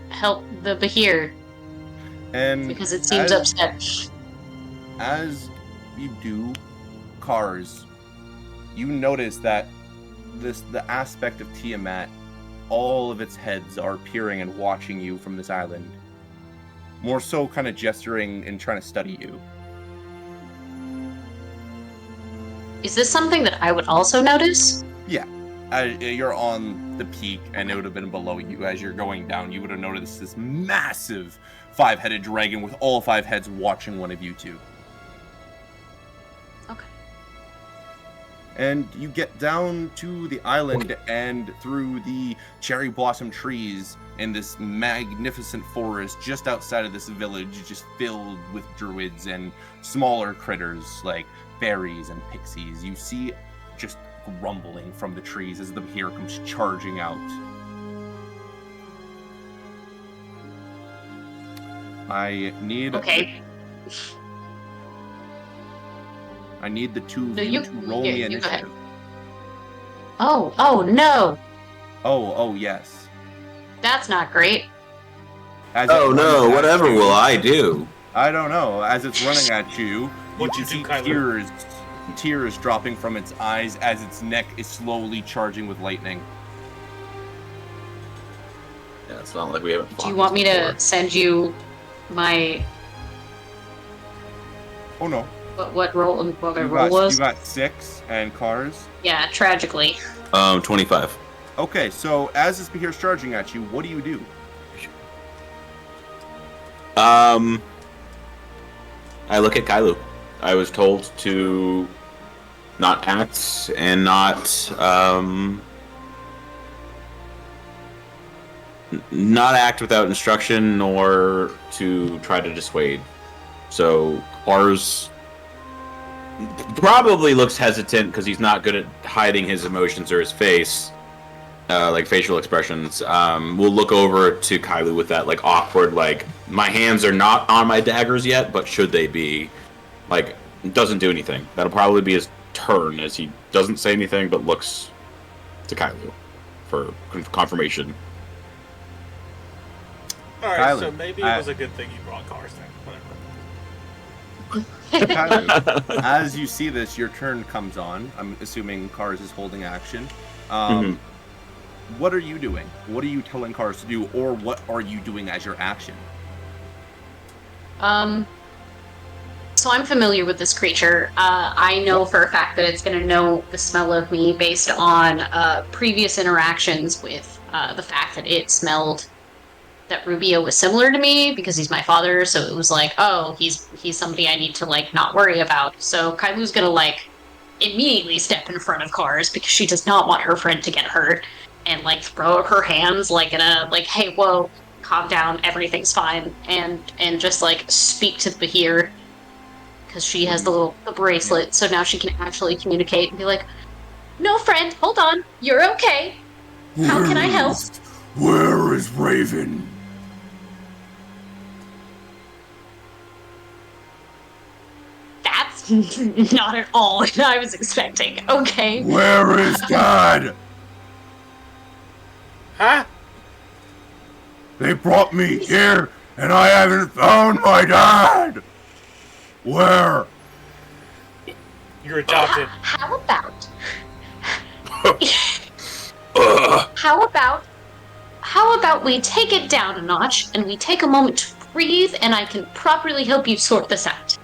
help the Bahir. And because it seems upset. As you do, Cars, you notice that the aspect of Tiamat, all of its heads are peering and watching you from this island. More so kind of gesturing and trying to study you. is this something that I would also notice? You're on the peak, and it would have been below you. As you're going down, you would have noticed this massive 5-headed dragon with all 5 heads watching one of you two. Okay. And you get down to the island and through the cherry blossom trees in this magnificent forest just outside of this village, just filled with druids and smaller critters like fairies and pixies. You see just rumbling from the trees as the Behir comes charging out. I need Okay. I need the two of No, you you- to roll me you go ahead. initiative. Oh no. Oh yes. That's not great. As Oh it no, runs at whatever you- will I do? I don't know. As it's running at you, you What'd can you see do, Kyler? tears dropping from its eyes as its neck is slowly charging with lightning. Yeah, it's not like we haven't. Do you want me to send you my Oh no. what roll what my You roll got, was? you got 6 and cars. Yeah, tragically. 25. Okay, so as this Behir's charging at you, what do you do? I look at Kailu. I was told to not act and not not act without instruction, nor to try to dissuade. So ours probably looks hesitant because he's not good at hiding his emotions or his face, like facial expressions. We'll look over to Kailu with that like awkward, like my hands are not on my daggers yet, but should they be? Like doesn't do anything. That'll probably be his turn as he doesn't say anything but looks to Kailu for confirmation. Alright, Kyler, so maybe it was a good thing you brought cars then. Whatever. Kyler, as you see this, your turn comes on. I'm assuming Cars is holding action. What are you doing? What are you telling Cars to do, or what are you doing as your action? So I'm familiar with this creature. I know for a fact that it's going to know the smell of me based on previous interactions with the fact that it smelled that Rubio was similar to me because he's my father. So it was like, oh, he's somebody I need to like not worry about. So Kailu's going to like immediately step in front of Cars because she does not want her friend to get hurt and like throw up her hands like in a like, hey, whoa, calm down, everything's fine, and just like speak to the Behir. Because she has the bracelet, so now she can actually communicate and be like, no, friend, hold on, you're okay. How can I help? Where is Raven? That's not at all what I was expecting, okay? Where is Dad? Huh? They brought me here, and I haven't found my dad. Where? You're adopted. How about... Ugh. How about we take it down a notch, and we take a moment to breathe, and I can properly help you sort this out.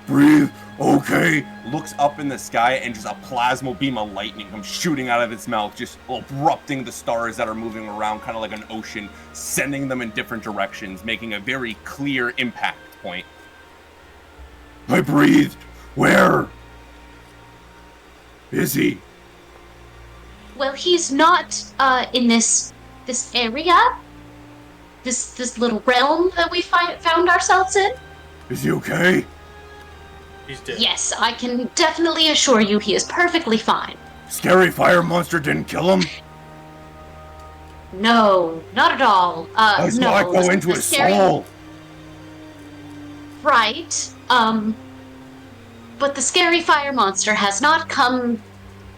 Breathe. Okay. Looks up in the sky, and just a plasma beam of lightning comes shooting out of its mouth, just erupting the stars that are moving around, kind of like an ocean, sending them in different directions, making a very clear impact point. I breathed. Where is he? Well, he's not in this area, this little realm that we found ourselves in. Is he okay? He's dead. Yes, I can definitely assure you he is perfectly fine. Scary fire monster didn't kill him? No, not at all. I no. saw it go into his soul. Right. But the scary fire monster has not come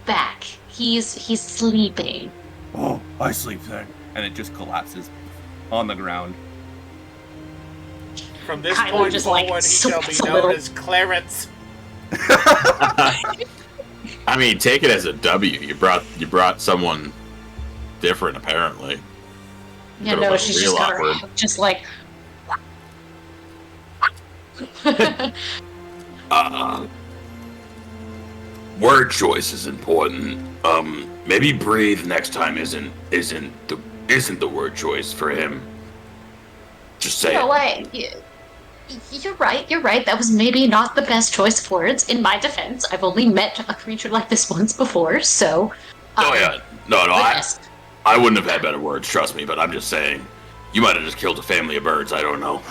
back. He's sleeping. Oh, I sleep then. And it just collapses on the ground. From this Kyler point just, forward, like, he shall be sweats a known little. as Clarence. I mean, take it as a W. You brought someone different, apparently. Yeah, Could've no, been she's real just got her awkward. just like. word choice is important. Maybe breathe next time isn't the word choice for him. Just say No, it. you're right. You're right. That was maybe not the best choice of words. In my defense, I've only met a creature like this once before, so. Oh yeah, no, but yes. I wouldn't have had better words, trust me. But I'm just saying, you might have just killed a family of birds. I don't know.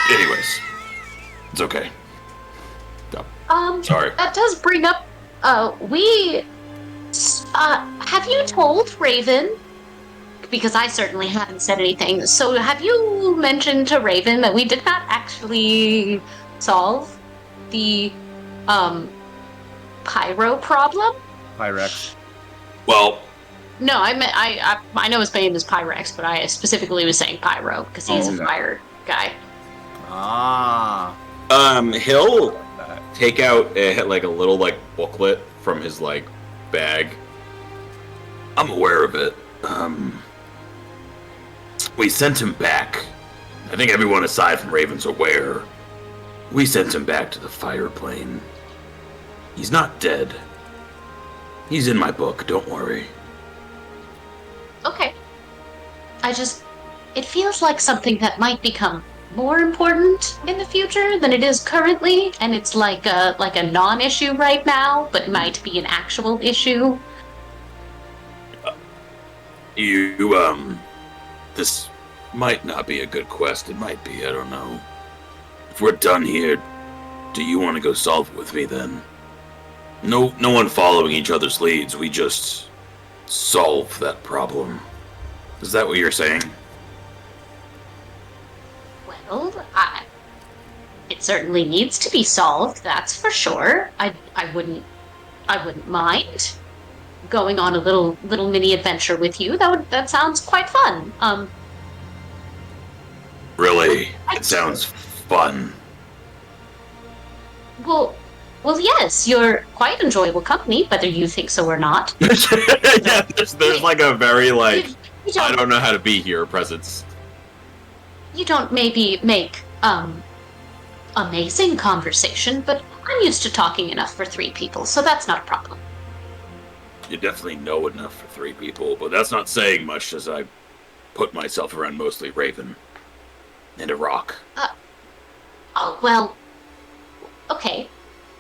Anyways, it's okay. Sorry. That does bring up. Have you told Raven? Because I certainly haven't said anything. So have you mentioned to Raven that we did not actually solve the, pyro problem? Pyrex. Well, No, I know his name is Pyrex, but I specifically was saying pyro because he's a fire guy. Ah. he'll take out a little booklet from his bag. I'm aware of it. We sent him back. I think everyone aside from Raven's aware. We sent him back to the fire plane. He's not dead. He's in my book, don't worry. Okay. It feels like something that might become more important in the future than it is currently, and it's like a non-issue right now, but might be an actual issue. This might not be a good quest. It might be, I don't know. If we're done here, do you want to go solve it with me then? No one following each other's leads. We just solve that problem. Is that what you're saying? Well, it certainly needs to be solved, that's for sure. I wouldn't mind going on a little mini adventure with you. That sounds quite fun. Really? It sounds fun. Well, yes, you're quite enjoyable company, whether you think so or not. Yeah, there's a very You I don't know how to be here presence. You don't maybe make amazing conversation, but I'm used to talking enough for 3 people, so that's not a problem. You definitely know enough for 3 people, but that's not saying much as I put myself around mostly Raven and a rock. Oh, well, okay.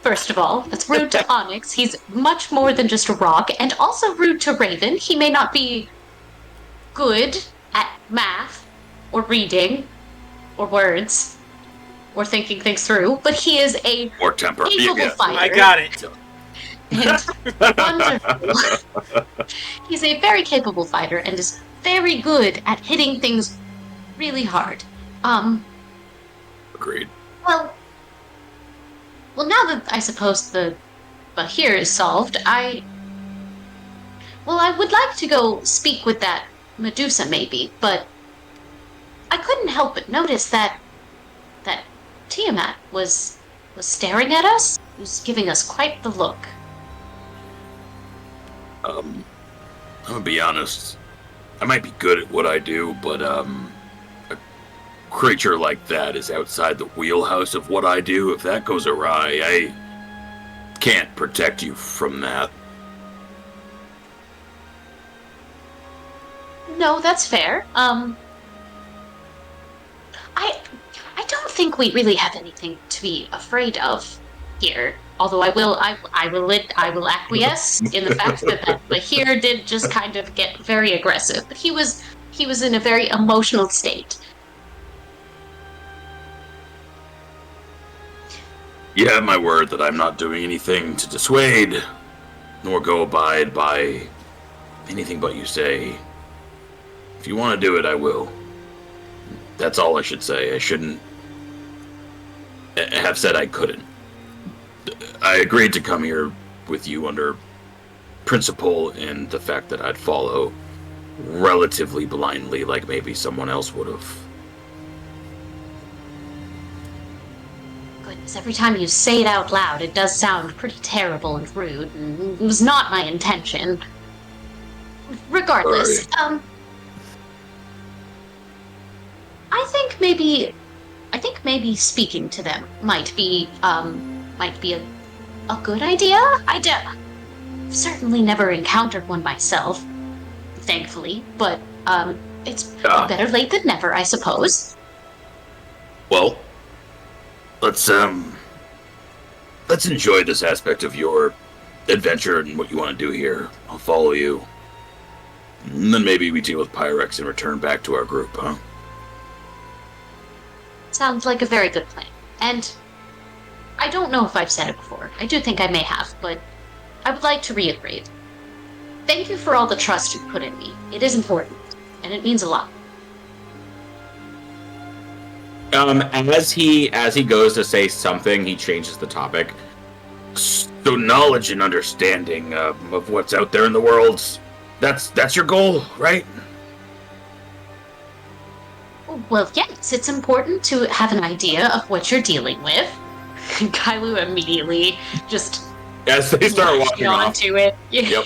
First of all, that's rude to Onyx. He's much more than just a rock, and also rude to Raven. He may not be good at math, or reading, or words, or thinking things through, but he is a Or temper. capable fighter. I got it. And wonderful. He's a very capable fighter and is very good at hitting things really hard. Agreed. Well, now that I suppose the Bahir is solved, I would like to go speak with that Medusa maybe, but I couldn't help but notice that Tiamat was staring at us. He was giving us quite the look. I'm gonna be honest. I might be good at what I do, but a creature like that is outside the wheelhouse of what I do. If that goes awry, I can't protect you from that. No, that's fair. I don't think we really have anything to be afraid of here. Although I will acquiesce in the fact that Bahir did just kind of get very aggressive. But he was in a very emotional state. You have my word that I'm not doing anything to dissuade, nor go abide by anything but you say. If you want to do it, I will. That's all I should say. I shouldn't have said I couldn't. I agreed to come here with you under principle and the fact that I'd follow relatively blindly like maybe someone else would have. Goodness, every time you say it out loud, it does sound pretty terrible and rude, and it was not my intention. Regardless, Sorry. I think maybe speaking to them might be a a good idea? I've certainly never encountered one myself, thankfully, but it's better late than never, I suppose. Well, let's enjoy this aspect of your adventure and what you want to do here. I'll follow you. And then maybe we deal with Pyrex and return back to our group, huh? Sounds like a very good plan. And I don't know if I've said it before. I do think I may have, but I would like to reiterate. Thank you for all the trust you put in me. It is important, and it means a lot. As he goes to say something, he changes the topic. So knowledge and understanding of what's out there in the world, that's your goal, right? Well, yes, it's important to have an idea of what you're dealing with. Kailu immediately just As they start walking off. onto it. Yep.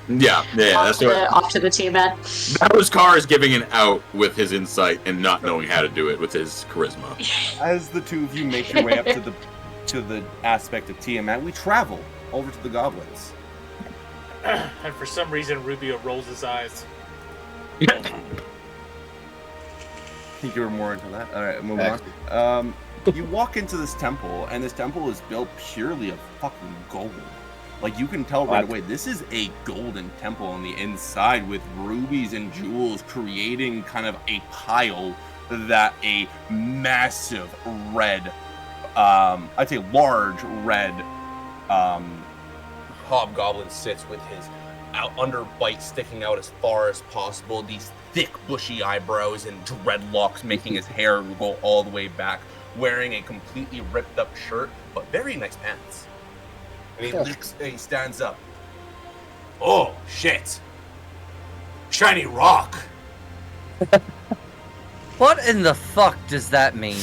Yeah, that's what. Off to the team at. That was Carr is giving an out with his insight and not knowing how to do it with his charisma. As the two of you make your way up to the aspect of Tiamat, we travel over to the goblins. And for some reason, Rubio rolls his eyes. I think you were more into that. All right, moving on. You walk into this temple, and this temple is built purely of fucking gold. Like, you can tell right away, this is a golden temple on the inside with rubies and jewels creating kind of a pile that a massive red, I'd say large red, hobgoblin sits with his underbite sticking out as far as possible, these thick bushy eyebrows and dreadlocks making his hair go all the way back, wearing a completely ripped up shirt, but very nice pants. And he stands up. Oh, shit. Shiny rock. What in the fuck does that mean?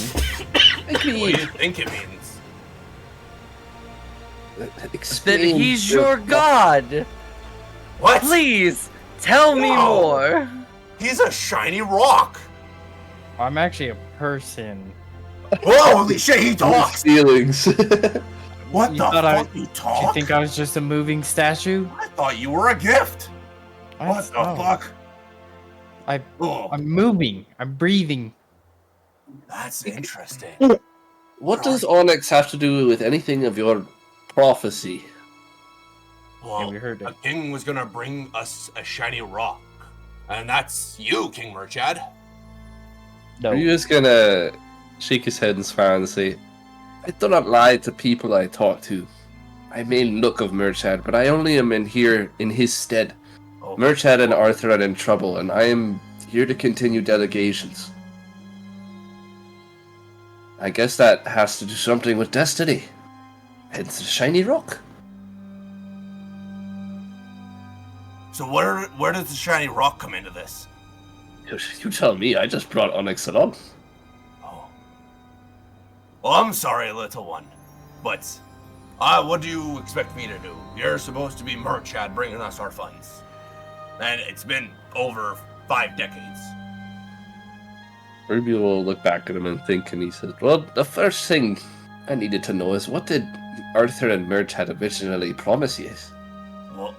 What do you think it means? That he's your god. What? Please, tell me No. more. He's a shiny rock. I'm actually a person. Holy shit, he talks. Feelings. What You the thought fuck? He Do you talks? think I was just a moving statue? I thought you were a gift. What the No. fuck? Oh, I'm moving. I'm breathing. that's interesting. What does Onyx have to do with anything of your prophecy? Yeah, Well, we heard a it. king was gonna bring us a shiny rock. And that's you, King Murchad. No. Are you just gonna shake his head and smile and say, I do not lie to people I talk to. I may look of Murchad, but I only am in here in his stead. Oh, Murchad and Arthur are in trouble, and I am here to continue delegations. I guess that has to do something with destiny. Hence the shiny rock. so where does the shiny rock come into this? You tell me, I just brought Onyx along. Oh. Well, I'm sorry, little one. But, what do you expect me to do? You're supposed to be Murchad bringing us our funds. And it's been over 5 decades. Rubio will look back at him and think, and he says, well, the first thing I needed to know is what did Arthur and Murchad originally promise you? Well,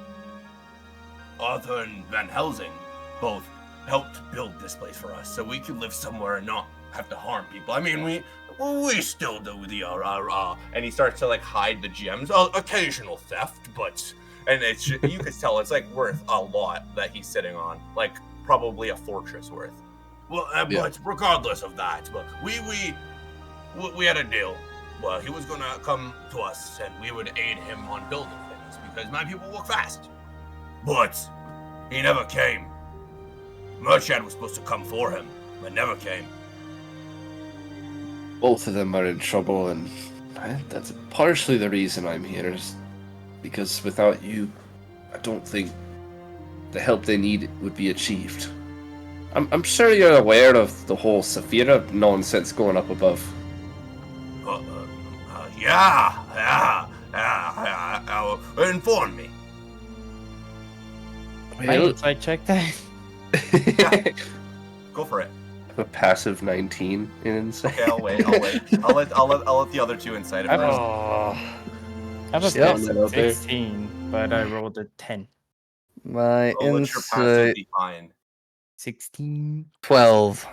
Arthur and Van Helsing both helped build this place for us, so we could live somewhere and not have to harm people. I mean, we still do the and he starts to like hide the gems. Occasional theft, but it's you could tell it's like worth a lot that he's sitting on, like probably a fortress worth. Well, Yeah. but regardless of that, but we had a deal. Well, he was gonna come to us, and we would aid him on building things because my people work fast. But he never came. Murchad was supposed to come for him, but never came. Both of them are in trouble, and that's partially the reason I'm here, is because without you, I don't think the help they need would be achieved. I'm sure you're aware of the whole Saphira nonsense going up above. Yeah. Inform me. Right, insight check that. Go for it. A passive 19 in insight. Okay, I'll wait. I'll let the other two incite it first. Oh. I have a Just throwing fix that of out there. 16, but I rolled a 10. My Oh, let your passive insight be fine. 16. 12.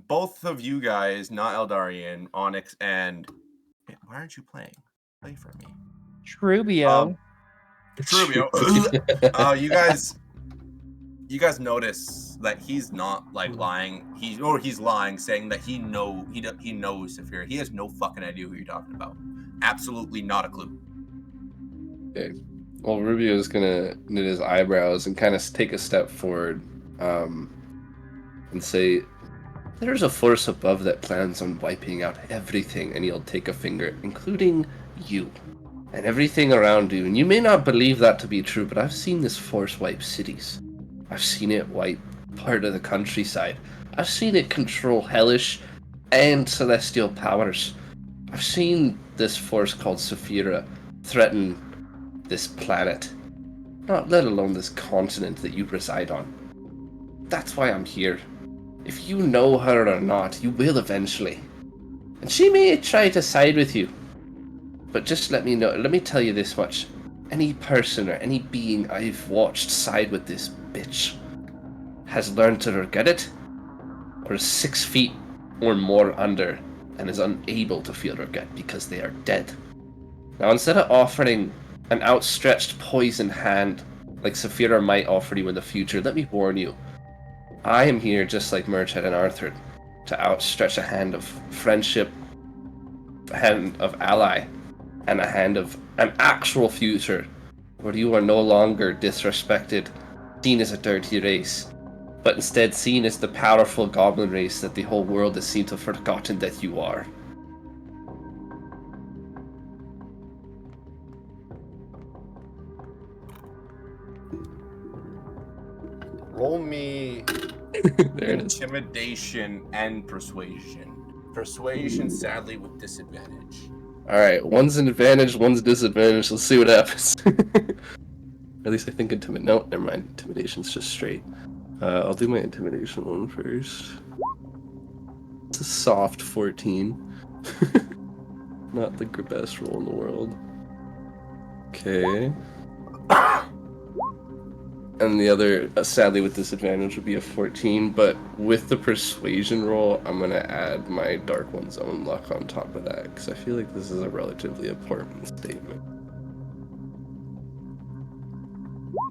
Both of you guys, not Eldarian, Onyx, and why aren't you playing? Play for me. Trubio. Trubio. You guys notice that he's not like lying. He's lying, saying that he knows Saphira. He has no fucking idea who you're talking about. Absolutely not a clue. Okay. Well, Rubio is gonna knit his eyebrows and kind of take a step forward, and say, "There's a force above that plans on wiping out everything," and he'll take a finger, including you, and everything around you. And you may not believe that to be true, but I've seen this force wipe cities. I've seen it wipe part of the countryside. I've seen it control hellish and celestial powers. I've seen this force called Saphira threaten this planet, not let alone this continent that you reside on. That's why I'm here. If you know her or not, you will eventually. And she may try to side with you. But just let me tell you this much. Any person or any being I've watched side with this bitch has learned to regret it, or is 6 feet or more under and is unable to feel regret because they are dead. Now, instead of offering an outstretched poison hand like Saphira might offer you in the future, let me warn you, I am here just like Murchad and Arthur to outstretch a hand of friendship, a hand of ally, and a hand of an actual future where you are no longer disrespected, seen as a dirty race, but instead seen as the powerful goblin race that the whole world has seemed to have forgotten that you are. Roll me There it is. intimidation and persuasion. Persuasion, sadly, with disadvantage. Alright, one's an advantage, one's a disadvantage. Let's see what happens. At least I think no, never mind. Intimidation's just straight. I'll do my intimidation one first. It's a soft 14. Not the best roll in the world. Okay. And the other, sadly with disadvantage, would be a 14, but with the persuasion roll, I'm going to add my Dark One's own luck on top of that, because I feel like this is a relatively important statement.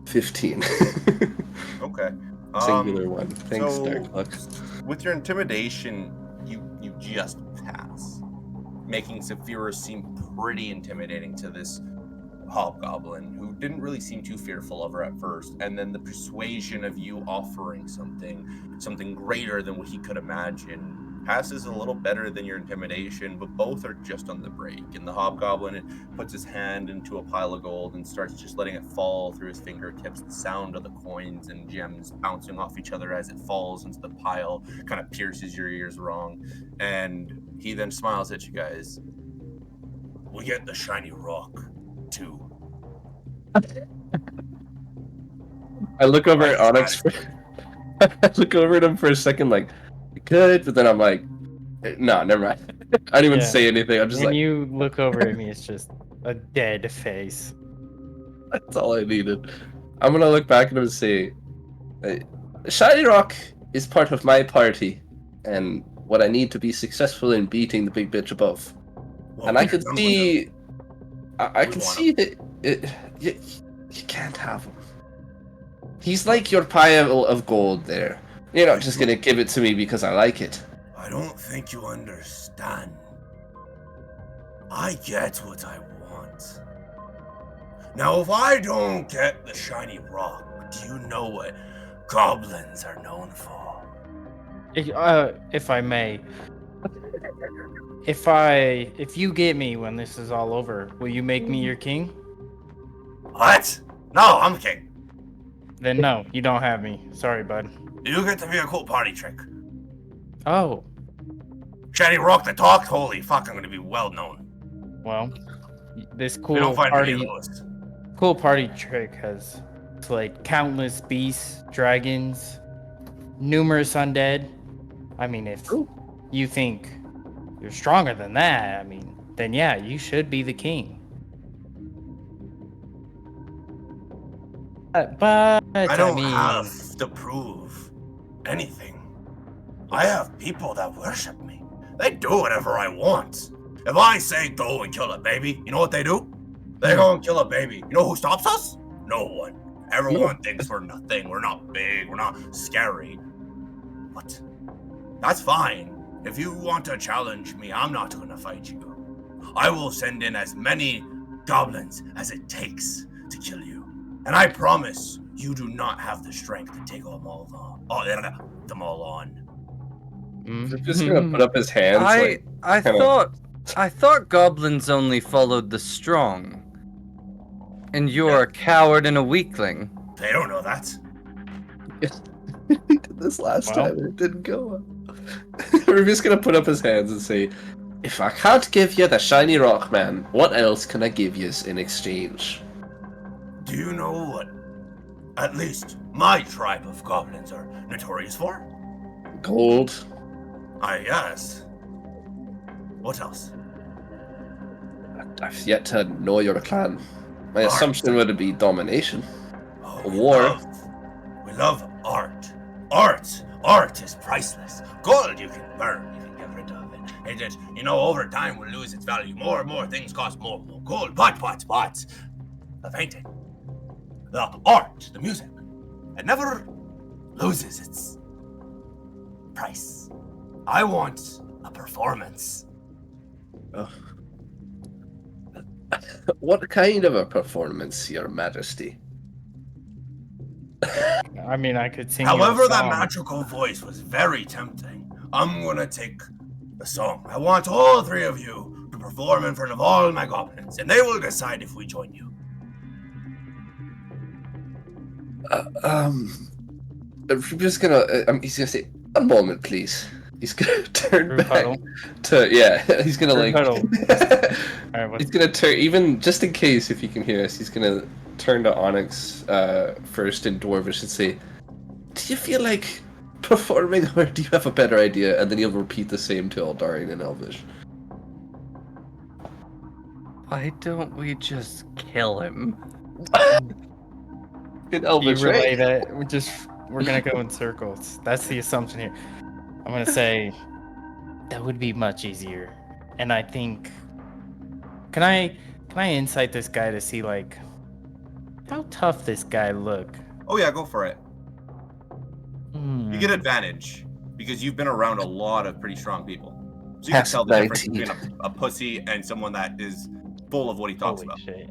15. Okay. Singular one. Thanks, so, Dark Luck. With your intimidation, you just pass, making Saphira seem pretty intimidating to this hobgoblin who didn't really seem too fearful of her at first, and then the persuasion of you offering something greater than what he could imagine passes a little better than your intimidation, but both are just on the break. And the hobgoblin puts his hand into a pile of gold and starts just letting it fall through his fingertips. The sound of the coins and gems bouncing off each other as it falls into the pile kind of pierces your ears wrong. And he then smiles at you guys. We get the shiny rock too. I look over at Onyx. I look over at him for a second, like, good, but then I'm like, no, never mind. I didn't even say anything. I'm just when like, you look over at me, it's just a dead face. that's all I needed. I'm gonna look back at him and say, Shiny Rock is part of my party, and what I need to be successful in beating the big bitch above. Well, And I you're could done with see, him. I We can want see that you can't have him. He's like your pile of gold there. You're not just gonna give it to me because I like it. I don't think you understand. I get what I want. Now, if I don't get the shiny rock, do you know what goblins are known for? If I may, if you get me when this is all over, will you make me your king? What? No, I'm the king. Then no, you don't have me. Sorry, bud. You get to be a cool party trick. Oh, Shiny rock that talked? Holy fuck, I'm gonna be well known. well, this They cool don't find many party, of those. cool party trick has slayed countless beasts, dragons, numerous undead. I mean, if you think you're stronger than that, I mean, then yeah, you should be the king. I don't mean, have to prove anything. I have people that worship me. They do whatever I want. If I say go and kill a baby, you know what they do? They go and kill a baby. You know who stops us? No one. Everyone thinks we're nothing. We're not big. We're not scary. But that's fine. If you want to challenge me, I'm not going to fight you. I will send in as many goblins as it takes to kill you. And I promise you do not have the strength to take them all on. He's just gonna put up his hands. I thought goblins only followed the strong. And you're a coward and a weakling. They don't know that. We did this last time and it didn't go. We're just gonna put up his hands and say, if I can't give you the shiny rock, man, what else can I give you in exchange? Do you know what at least my tribe of goblins are notorious for? Gold. Yes. What else? I've yet to know your clan. My Art. assumption would be domination. Oh, War. We love art. Art is priceless. Gold you can burn, you can get rid of it. It just, over time will lose its value. More and more things cost more and more gold. But the painting, the art, the music, it never loses its price. I want a performance. What kind of a performance, Your Majesty? I mean, I could sing. you a However, that song. magical voice was very tempting. I'm gonna take the song. I want all three of you to perform in front of all my goblins, and they will decide if we join you. I'm just gonna. He's gonna say, a moment, please. He's gonna turn Group back huddle. to He's gonna Group huddle. Alright, what's He's gonna turn, even just in case if he can hear us. He's gonna turn to Onyx first in Dwarvish and say, "Do you feel like performing, or do you have a better idea?" And then he'll repeat the same to Eldarian in Elvish. Why don't we just kill him? In you Elvish, relay right? that? We're gonna go in circles. That's the assumption here. I'm gonna say that would be much easier, and I think. Can I insight this guy to see like how tough this guy look? Oh yeah, go for it. Hmm. You get advantage because you've been around a lot of pretty strong people. So you can Pass tell the difference 19. between a pussy and someone that is full of what he talks Holy about. shit.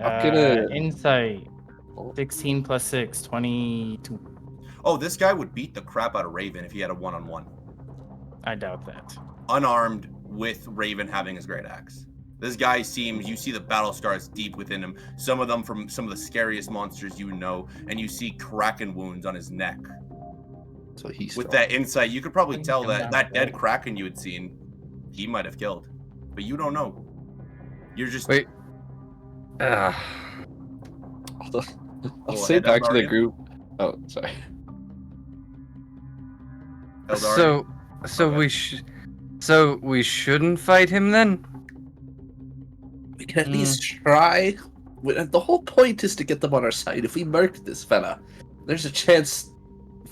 I'm gonna- Insight 16 plus 6, 22. Oh, this guy would beat the crap out of Raven if he had a one-on-one. I doubt that. Unarmed with Raven having his great axe. This guy you see the battle scars deep within him, some of them from some of the scariest monsters you know, and you see kraken wounds on his neck. So he's With strong. that insight, you could probably tell Come that on, that dead bro. kraken you had seen, he might have killed. But you don't know. You're just... Wait. I'll Go say ahead, back to the Eldarian. group. Oh, sorry. Eldarian. So we shouldn't fight him then? We can at least try. The whole point is to get them on our side. If we murk this fella, there's a chance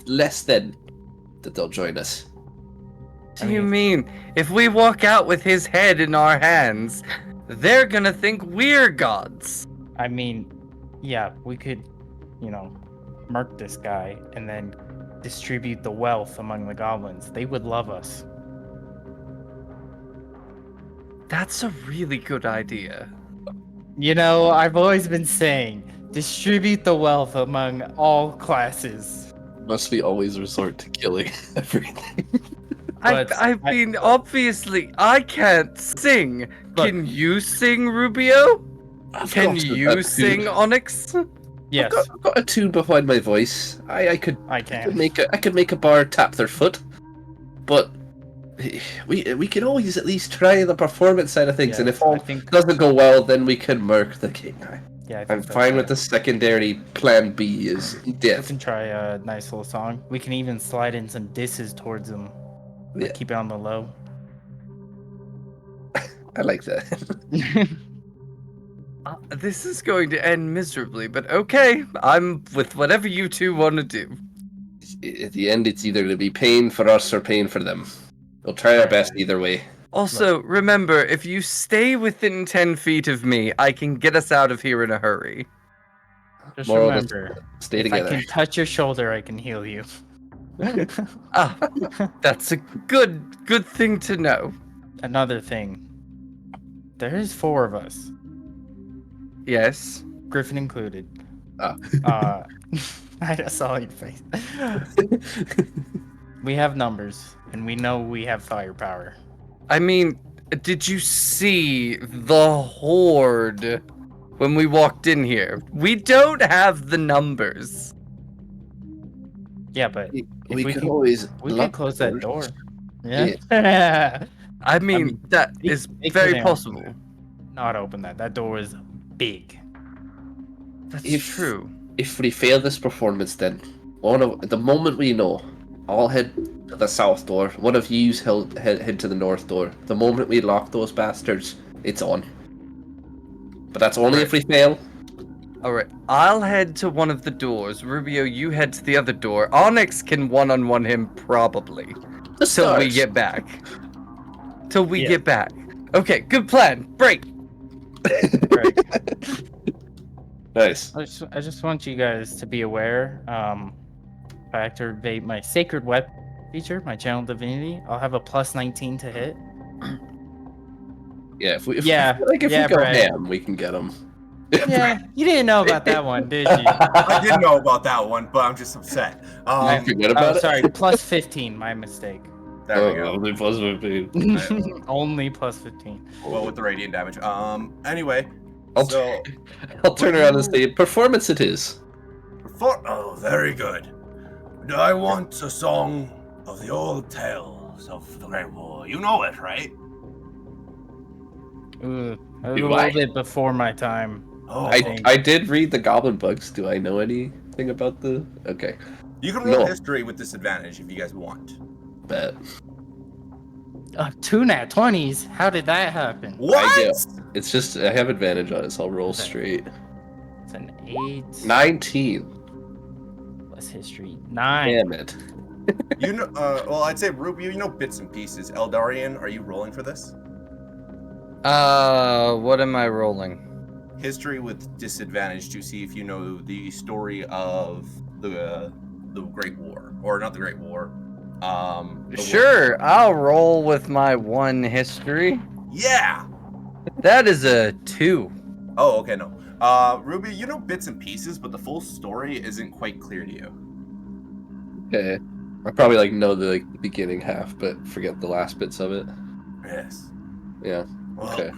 less than that they'll join us. What do you mean? If we walk out with his head in our hands, they're gonna think we're gods. I mean, yeah, we could, murk this guy and then distribute the wealth among the goblins. They would love us. That's a really good idea. I've always been saying, distribute the wealth among all classes. Must we always resort to killing everything? But I mean, obviously, I can't sing. Look. Can you sing, Rubio? I've Can got you a sing, tune. Onyx? Yes, I've got a tune behind my voice. I could I can. make a bar tap their foot, but we can always at least try the performance side of things. Yes, and if I all think- doesn't go well, then we can murk the king. Yeah, I think I'm that's fine with right. the secondary plan B is We death. can try a nice little song. We can even slide in some disses towards them. Yeah. Keep it on the low. I like that. This is going to end miserably, but okay. I'm with whatever you two want to do. At the end, it's either going to be pain for us or pain for them. We'll try our best either way. Also, remember, if you stay within 10 feet of me, I can get us out of here in a hurry. Just Moral of the remember, Stay if together. I can touch your shoulder, I can heal you. Ah, that's a good thing to know. Another thing. There is 4 of us, Yes. Griffin included. Ah. I just saw your face. We have numbers, and we know we have firepower. I mean, did you see the horde when we walked in here? We don't have the numbers. Yeah, but We we could can- always we lock can close that doors. door. Yeah. I mean, that they- is they very couldn't possible. Not open that. That door is big. That's If- true. If we fail this performance, then the moment we know, I'll head to the south door. One of yous head to the north door. The moment we lock those bastards, it's on. But that's only if we fail. Alright, I'll head to one of the doors. Rubio, you head to the other door. Onyx can one-on-one him probably. The Till we stars. get back. Till we Yeah. get back. Okay, good plan. Break. Right. Nice. I just want you guys to be aware. If I activate my Sacred Weapon feature, my Channel Divinity, I'll have a plus 19 to hit. Yeah, if we Yeah, we yeah, go Brad. ham, we can get them. Yeah, you didn't know about that one, did you? I didn't know about that one, but I'm just upset. I forget about Oh, it. sorry, plus 15, my mistake. There we go. Only plus 15. Only plus 15. Well, with the radiant damage. Anyway, I'll, so I'll turn around and say, performance it is. oh, very good. I want a song of the old tales of the Great War. You know it, right? Ooh, a Do little I? bit before my time. Oh, I did read the Goblin Books. Do I know anything about the? Okay, you can roll No. history with disadvantage if you guys want. bet. 2 nat 20s? How did that happen? What? do. It's just I have advantage on it, so I'll roll Okay. straight. It's an 8 19. plus history. 9. Damn it. You know, well, I'd say Rubio, you know bits and pieces. Eldarian, are you rolling for this? What am I rolling? History with disadvantage to see if you know the story of the Great War, or not the Great War. The war. Sure, I'll roll with my 1 history. Yeah. That is a 2. Oh, okay, no. Rubio, you know bits and pieces, but the full story isn't quite clear to you. Okay. I probably know the beginning half, but forget the last bits of it. Yes. Yeah. Well, Okay.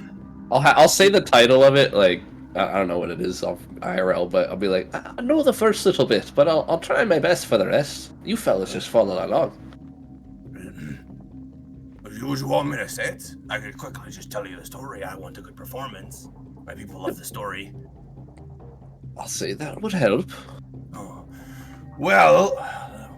I'll say the title of it, like I don't know what it is off IRL, but I'll be like, I know the first little bit, but I'll try my best for the rest. You fellas just follow along. Would you want me to say it? I could quickly just tell you the story. I want a good performance. My people love the story. I'll say that would help. Oh. Well,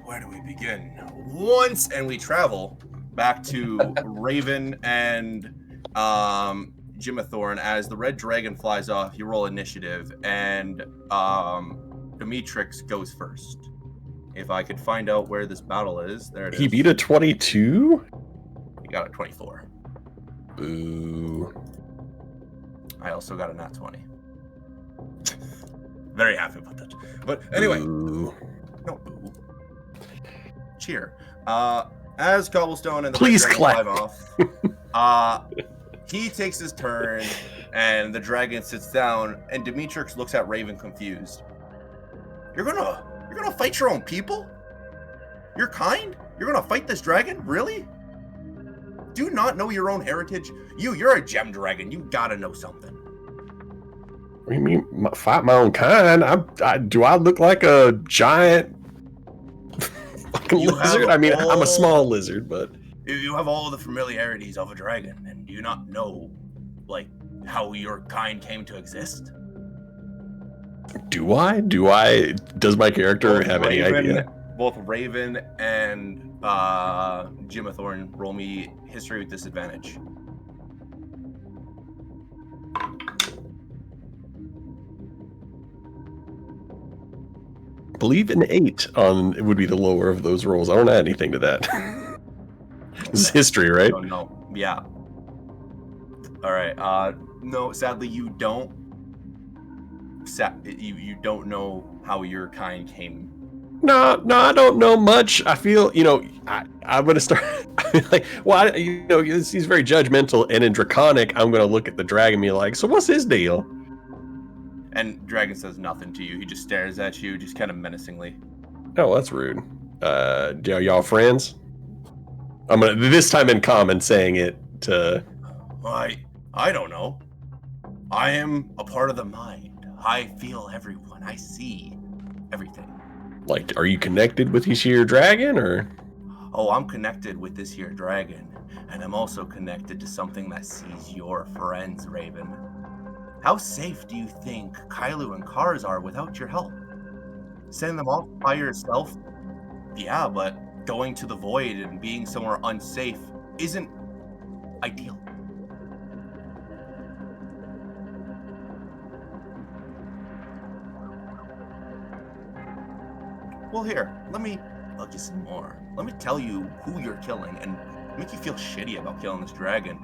where do we begin? Once, and we travel back to Raven and Jimathorn. As the red dragon flies off, you roll initiative, and Demetrix goes first. If I could find out where this battle is, there it is. He beat a 22? He got a 24. Boo. I also got a nat 20. Very happy about that. But anyway, Boo. no boo. Cheer. As Cobblestone and the Please red clap. dragon fly off, he takes his turn, and the dragon sits down, and Demetrix looks at Raven confused. You're gonna fight your own people? Your kind? You're gonna fight this dragon? Really? Do you not know your own heritage? You're a gem dragon. You gotta know something. What do you mean, fight my own kind? Do I look like a giant fucking You have lizard? I mean, I'm all- a small lizard, but You have all the familiarities of a dragon, and do you not know, like, how your kind came to exist? do I? Does my character Both have any idea? Both Raven and Jimathorn roll me history with disadvantage. believe an 8 on would be the lower of those rolls. I don't add anything to that. This is history, right? Oh no. Yeah. All right. No, sadly you don't. You don't know how your kind came. No, I don't know much. I feel, I'm gonna start. Like, well, he's very judgmental, and in Draconic, I'm gonna look at the dragon and be like, so what's his deal? And Dragon says nothing to you. He just stares at you, just kind of menacingly. Oh, that's rude. Y'all friends? I'm gonna this time in common saying it to. I don't know. I am a part of the mind. I feel everyone. I see everything. Like, are you connected with this here dragon, or? Oh, I'm connected with this here dragon, and I'm also connected to something that sees your friends, Raven. How safe do you think Kailu and Kars are without your help? Send them off by yourself? Yeah, but going to the void and being somewhere unsafe isn't ideal. Well, here, let me bug you some more. Let me tell you who you're killing and make you feel shitty about killing this dragon.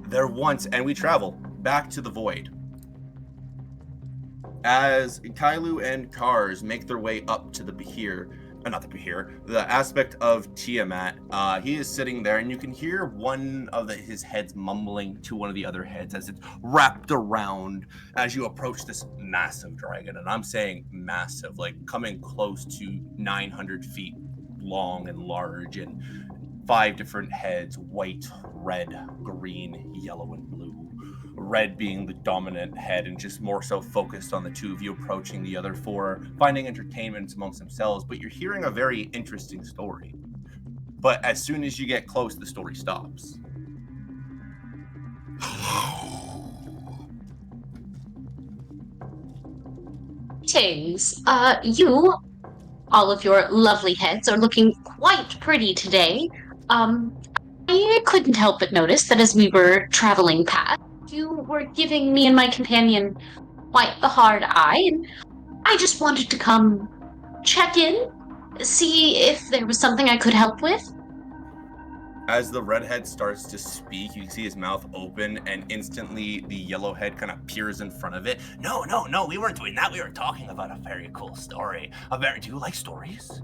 There once, and we travel back to the void. As Kailu and Kars make their way up to the Behir, the aspect of Tiamat, he is sitting there, and you can hear one of his heads mumbling to one of the other heads as it's wrapped around as you approach this massive dragon. And I'm saying massive, like coming close to 900 feet long and large, and 5 different heads: white, red, green, yellow, and blue. Red being the dominant head and just more so focused on the two of you approaching the other 4, finding entertainment amongst themselves. But you're hearing a very interesting story. But as soon as you get close, the story stops. Greetings. You, all of your lovely heads, are looking quite pretty today. I couldn't help but notice that as we were traveling past, you were giving me and my companion quite the hard eye, and I just wanted to come check in, see if there was something I could help with. As the redhead starts to speak, you see his mouth open, and instantly the yellowhead kind of peers in front of it. No, we weren't doing that. We were talking about a very cool story. Do you like stories?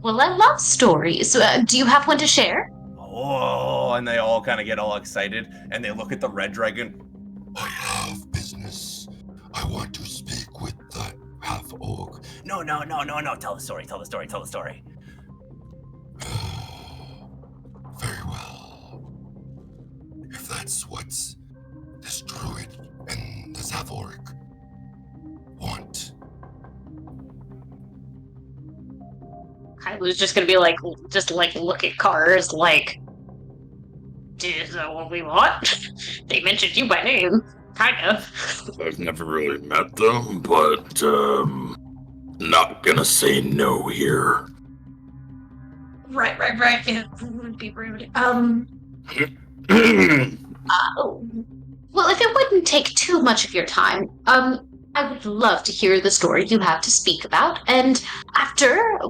Well, I love stories. Do you have one to share? Oh, and they all kind of get all excited, and they look at the red dragon. I have business. I want to speak with that half-orc. No. Tell the story. Very well. If that's what this druid and this half-orc want. Kailu's just gonna be like, look at Kars, like, is that what we want? They mentioned you by name, kind of. I've never really met them, but not gonna say no here. Right. It would be rude. Well, if it wouldn't take too much of your time, I would love to hear the story you have to speak about, and after,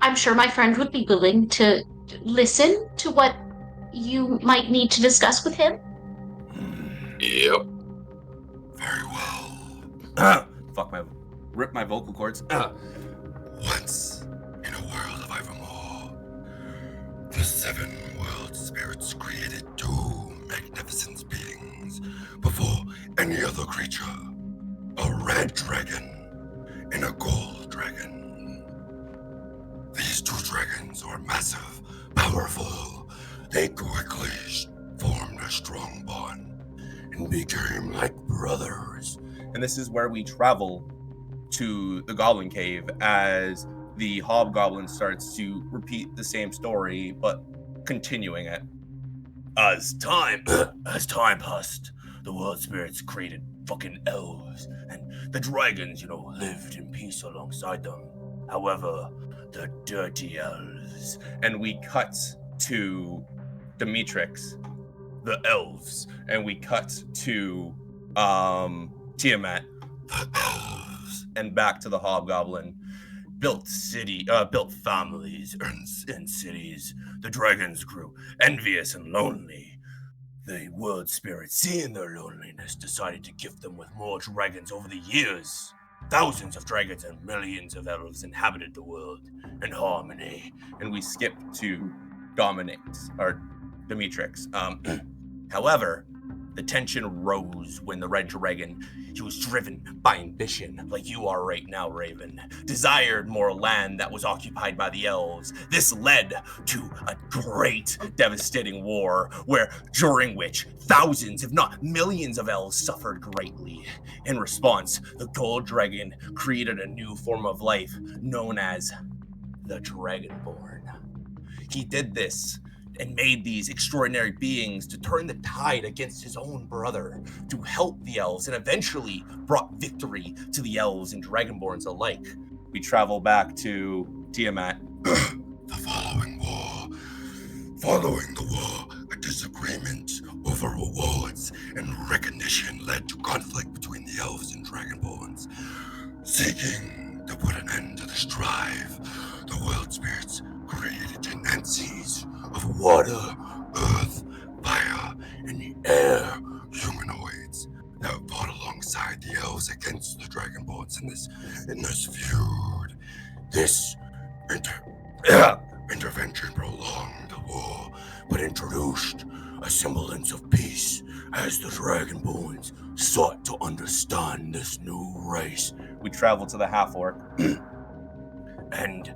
I'm sure my friend would be willing to listen to what you might need to discuss with him. Yep. Very well. Rip my vocal cords. Once in a world of Ivermore, the 7 world spirits created 2 magnificent beings before any other creature. A red dragon and a gold dragon. These 2 dragons are massive, powerful. They quickly formed a strong bond and became like brothers. And this is where we travel to the Goblin Cave as the Hobgoblin starts to repeat the same story, but continuing it. As time passed, the world spirits created fucking elves, and the dragons, lived in peace alongside them. However, the dirty elves, and we cut to Demetrix, the elves, and we cut to Tiamat. The elves elves and back to the hobgoblin. Built families and cities. The dragons grew envious and lonely. The world spirits, seeing their loneliness, decided to gift them with more dragons over the years. Thousands of dragons and millions of elves inhabited the world in harmony. And we skip to Demetrix. However, the tension rose when the red dragon, he was driven by ambition, like you are right now, Raven, desired more land that was occupied by the elves. This led to a great, devastating war, during which thousands, if not millions of elves suffered greatly. In response, the gold dragon created a new form of life known as the Dragonborn. He did this and made these extraordinary beings to turn the tide against his own brother, to help the elves, and eventually brought victory to the elves and dragonborns alike. We travel back to Tiamat. Following the war, a disagreement over rewards and recognition led to conflict between the elves and dragonborns. Seeking to put an end to the strife, the world spirits created tendencies of water, earth, fire, and the air humanoids that fought alongside the elves against the dragonborns in this feud. This intervention prolonged the war, but introduced a semblance of peace as the dragonborns sought to understand this new race. We travel to the half-orc. And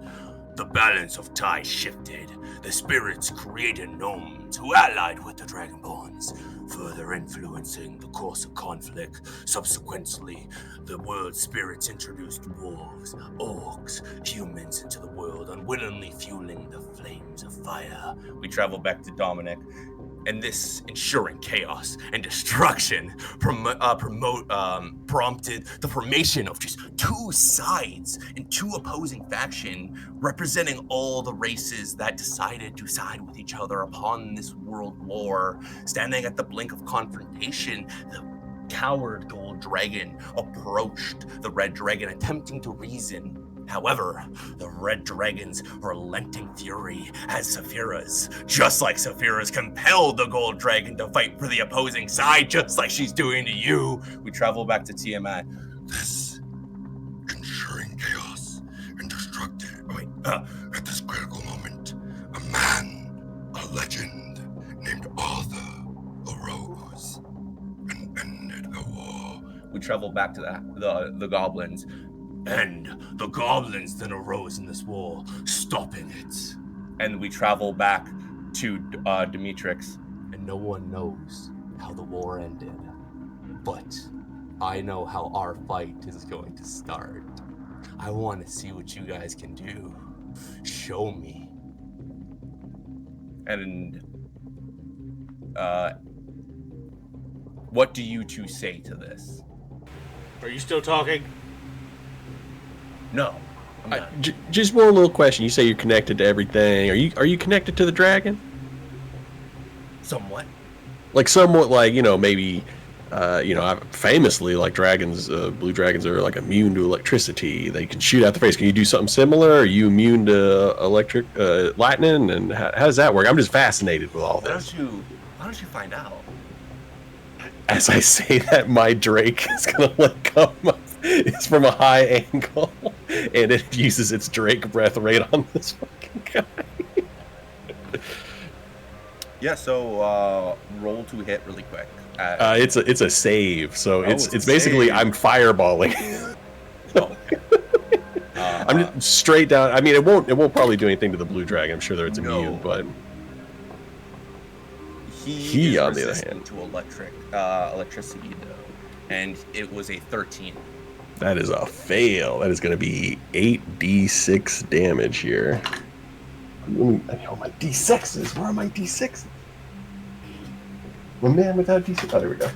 the balance of tide shifted. The spirits created gnomes who allied with the dragonborns, further influencing the course of conflict. Subsequently, the world spirits introduced wolves, orcs, humans into the world, unwillingly fueling the flames of fire. We travel back to Dominic, and this ensuring chaos and destruction prompted the formation of just two sides and two opposing factions, representing all the races that decided to side with each other upon this world war. Standing at the blink of confrontation, the coward gold dragon approached the red dragon, attempting to reason. However, the red dragon's relenting fury as Saphira's, just like Saphira's, compelled the gold dragon to fight for the opposing side, just like she's doing to you. We travel back to Tiamat. This ensuring chaos and at this critical moment, a man, a legend named Arthur arose and ended the war. We travel back to the goblins. And the goblins then arose in this war, stopping it. And we travel back to Demetrix. And no one knows how the war ended. But I know how our fight is going to start. I want to see what you guys can do. Show me. And what do you two say to this? Are you still talking? No. Just one little question. You say you're connected to everything. Are you connected to the dragon? Somewhat. Like somewhat, like, maybe, famously, like dragons, blue dragons are like immune to electricity. They can shoot out the face. Can you do something similar? Are you immune to electric lightning? And how does that work? I'm just fascinated with all this. Why don't you find out? As I say that, my Drake is gonna come up. It's from a high angle, and it uses its Drake breath right on this fucking guy. Yeah, so roll to hit really quick. It's a save, so it's basically save. I'm fireballing. I'm just straight down. I mean, it won't probably do anything to the blue dragon. I'm sure that it's immune, but he on is the other resistant to electricity though, and it was a 13. That is a fail. That is going to be 8d6 damage here. I know my d6s. Where are my d6s? My man without d6. Oh, there we go.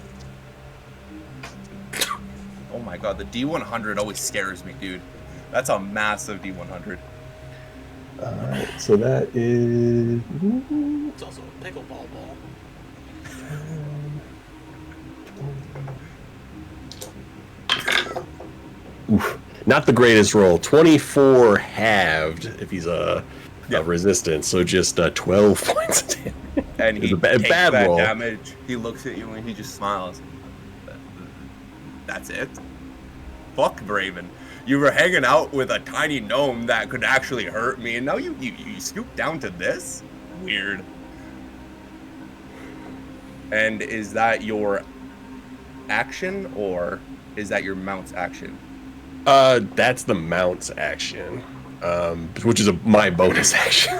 Oh my god, the D100 always scares me, dude. That's a massive D100. Alright, so that is... It's also a pickleball ball. not the greatest roll. 24 halved if he's a resistance, so just 12 points of damage. And he It's a takes bad that roll. damage. He looks at you and he just smiles. That's it? Fuck, Raven. You were hanging out with a tiny gnome that could actually hurt me, and now you scoop down to this? Weird. And is that your action, or is that your mount's action? That's the mount's action, which is my bonus action.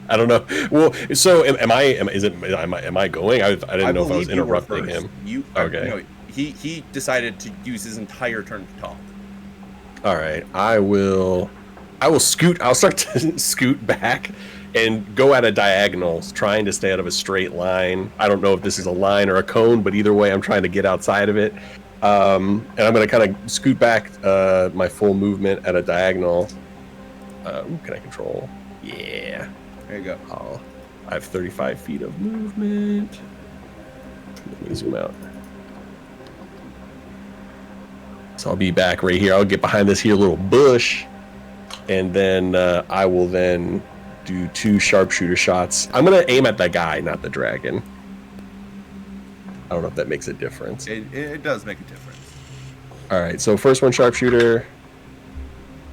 I don't know. Well, so am I going? I didn't know if I was believe you were interrupting first. him. Okay. Okay. He decided to use his entire turn to talk. All right. I will scoot. I'll start to scoot back and go at a diagonal, trying to stay out of a straight line. I don't know if this is a line or a cone, but either way, I'm trying to get outside of it. And I'm going to kind of scoot back my full movement at a diagonal. Can I control? Yeah. There you go. I have 35 feet of movement. Let me zoom out. So I'll be back right here. I'll get behind this here little bush, and then I will then do 2 sharpshooter shots. I'm going to aim at the guy, not the dragon. I don't know if that makes a difference. It does make a difference. All right, so first one, sharpshooter.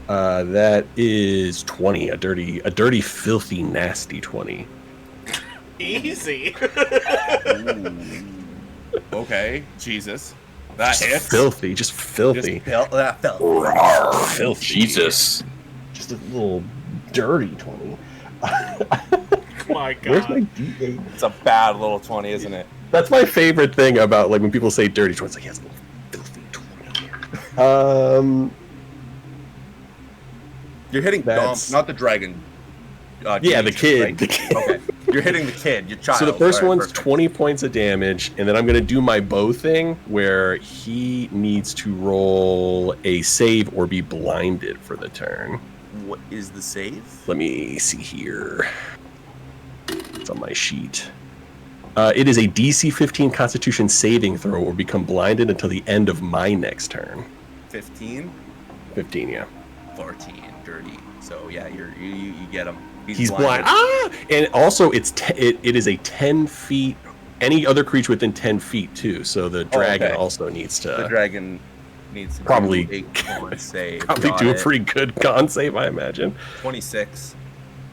That is 20, a dirty, filthy, nasty 20. Easy. Okay, Jesus. That hits. Filthy, just filthy. That felt. Filthy. Jesus. Just a little dirty 20. My Where's my God. D8? It's a bad little 20, isn't it? That's my favorite thing about like when people say dirty 20. It's like, yes, filthy 20. You're hitting Dom, That's- not the dragon. Yeah, the teenager, kid. right? The kid. Okay. You're hitting the kid, your child. So the first All right, one's perfect. 20 points of damage, and then I'm going to do my bow thing where he needs to roll a save or be blinded for the turn. What is the save? Let me see here. It's on my sheet. It is a DC 15 Constitution saving throw or become blinded until the end of my next turn. 15? 15, yeah. 14, dirty. So yeah, you get him. He's blind. Ah! And also, it is a 10 feet. Any other creature within 10 feet too. So the dragon okay. also needs to. The dragon needs to Probably- do a con save. Probably Got do a it. pretty good con save, I imagine. 26.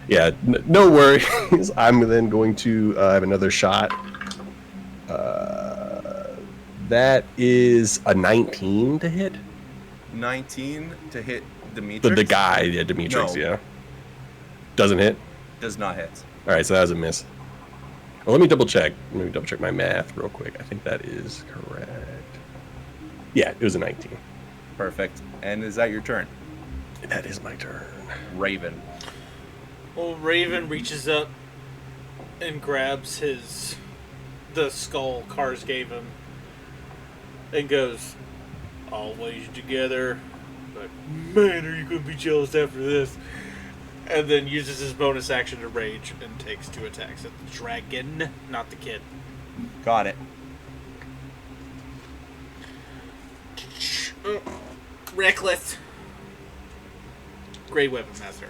Yeah, no worries. I'm then going to have another shot. That is a 19 to hit. 19 to hit Demetrius. The guy, yeah, Demetrix, No. yeah. Doesn't hit. Does not hit. All right, so that was a miss. Well, let me double check. Let me double check my math real quick. I think that is correct. Yeah, it was a 19. Perfect. And is that your turn? That is my turn. Raven. Well, Raven reaches up and grabs the skull Cars gave him and goes, "Always together. But man, are you gonna be jealous after this?" And then uses his bonus action to rage and takes 2 attacks at the dragon, not the kid. Got it. Reckless. Great weapon master.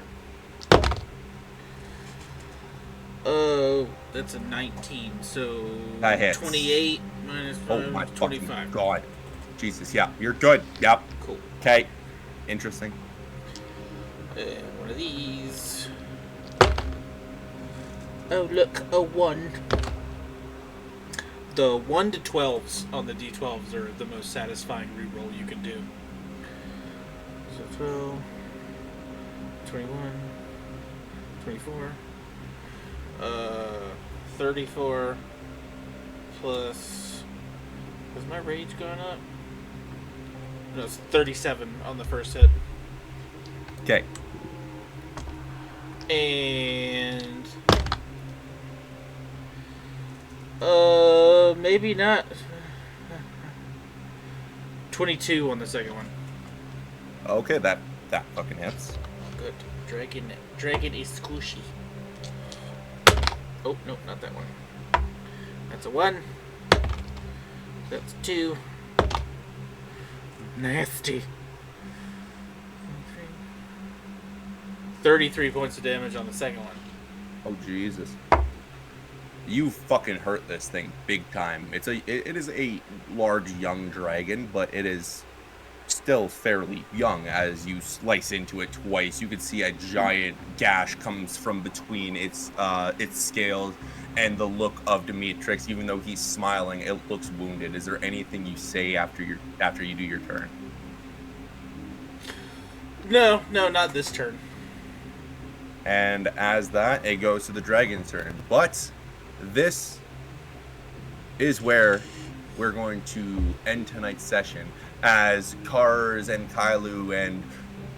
Oh, that's a 19. So That hits. 28 minus 5, Oh my fucking 25. god. Jesus, yeah, you're good. Yep. Cool. Okay. Interesting. And one of these. Oh, look, a 1. The 1 to 12s on the D12s are the most satisfying reroll you can do. So 12, 21, 24, 34, plus. Is my rage going up? No, it's 37 on the first hit. Okay. And maybe not. 22 on the second one. Okay, that fucking hits. Good. Dragon is squishy. Oh, no, not that one. That's a 1. That's 2. Nasty. 33 points of damage on the second one. Oh Jesus! You fucking hurt this thing big time. It is a large young dragon, but it is still fairly young. As you slice into it twice, you can see a giant gash comes from between its scales, and the look of Demetrix, even though he's smiling, it looks wounded. Is there anything you say after you do your turn? No, not this turn. And as that, it goes to the dragon's turn. But this is where we're going to end tonight's session, as Kars and Kailu and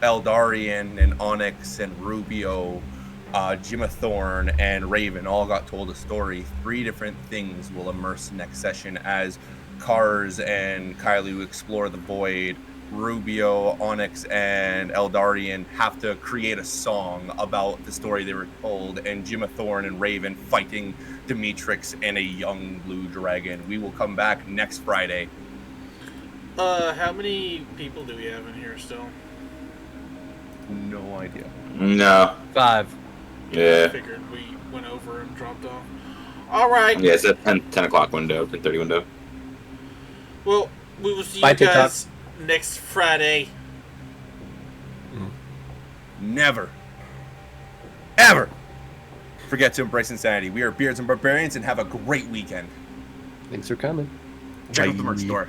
Eldarian and Onyx and Rubio, Jimathorn and Raven all got told a story. 3 different things will immerse next session as Kars and Kailu explore the void. Rubio, Onyx, and Eldarian have to create a song about the story they were told, and Jimathorn and Raven fighting Demetrix and a young blue dragon. We will come back next Friday. How many people do we have in here still? No idea. No. 5. Yeah. I figured we went over and dropped off. Alright. Yeah, it's a 10 o'clock window, 10:30 window. Well, we will see Bye, you TikTok. guys next Friday. Never, ever forget to embrace insanity. We are Beards and Barbarians, and have a great weekend. Thanks for coming. Check out the Bye. merch store.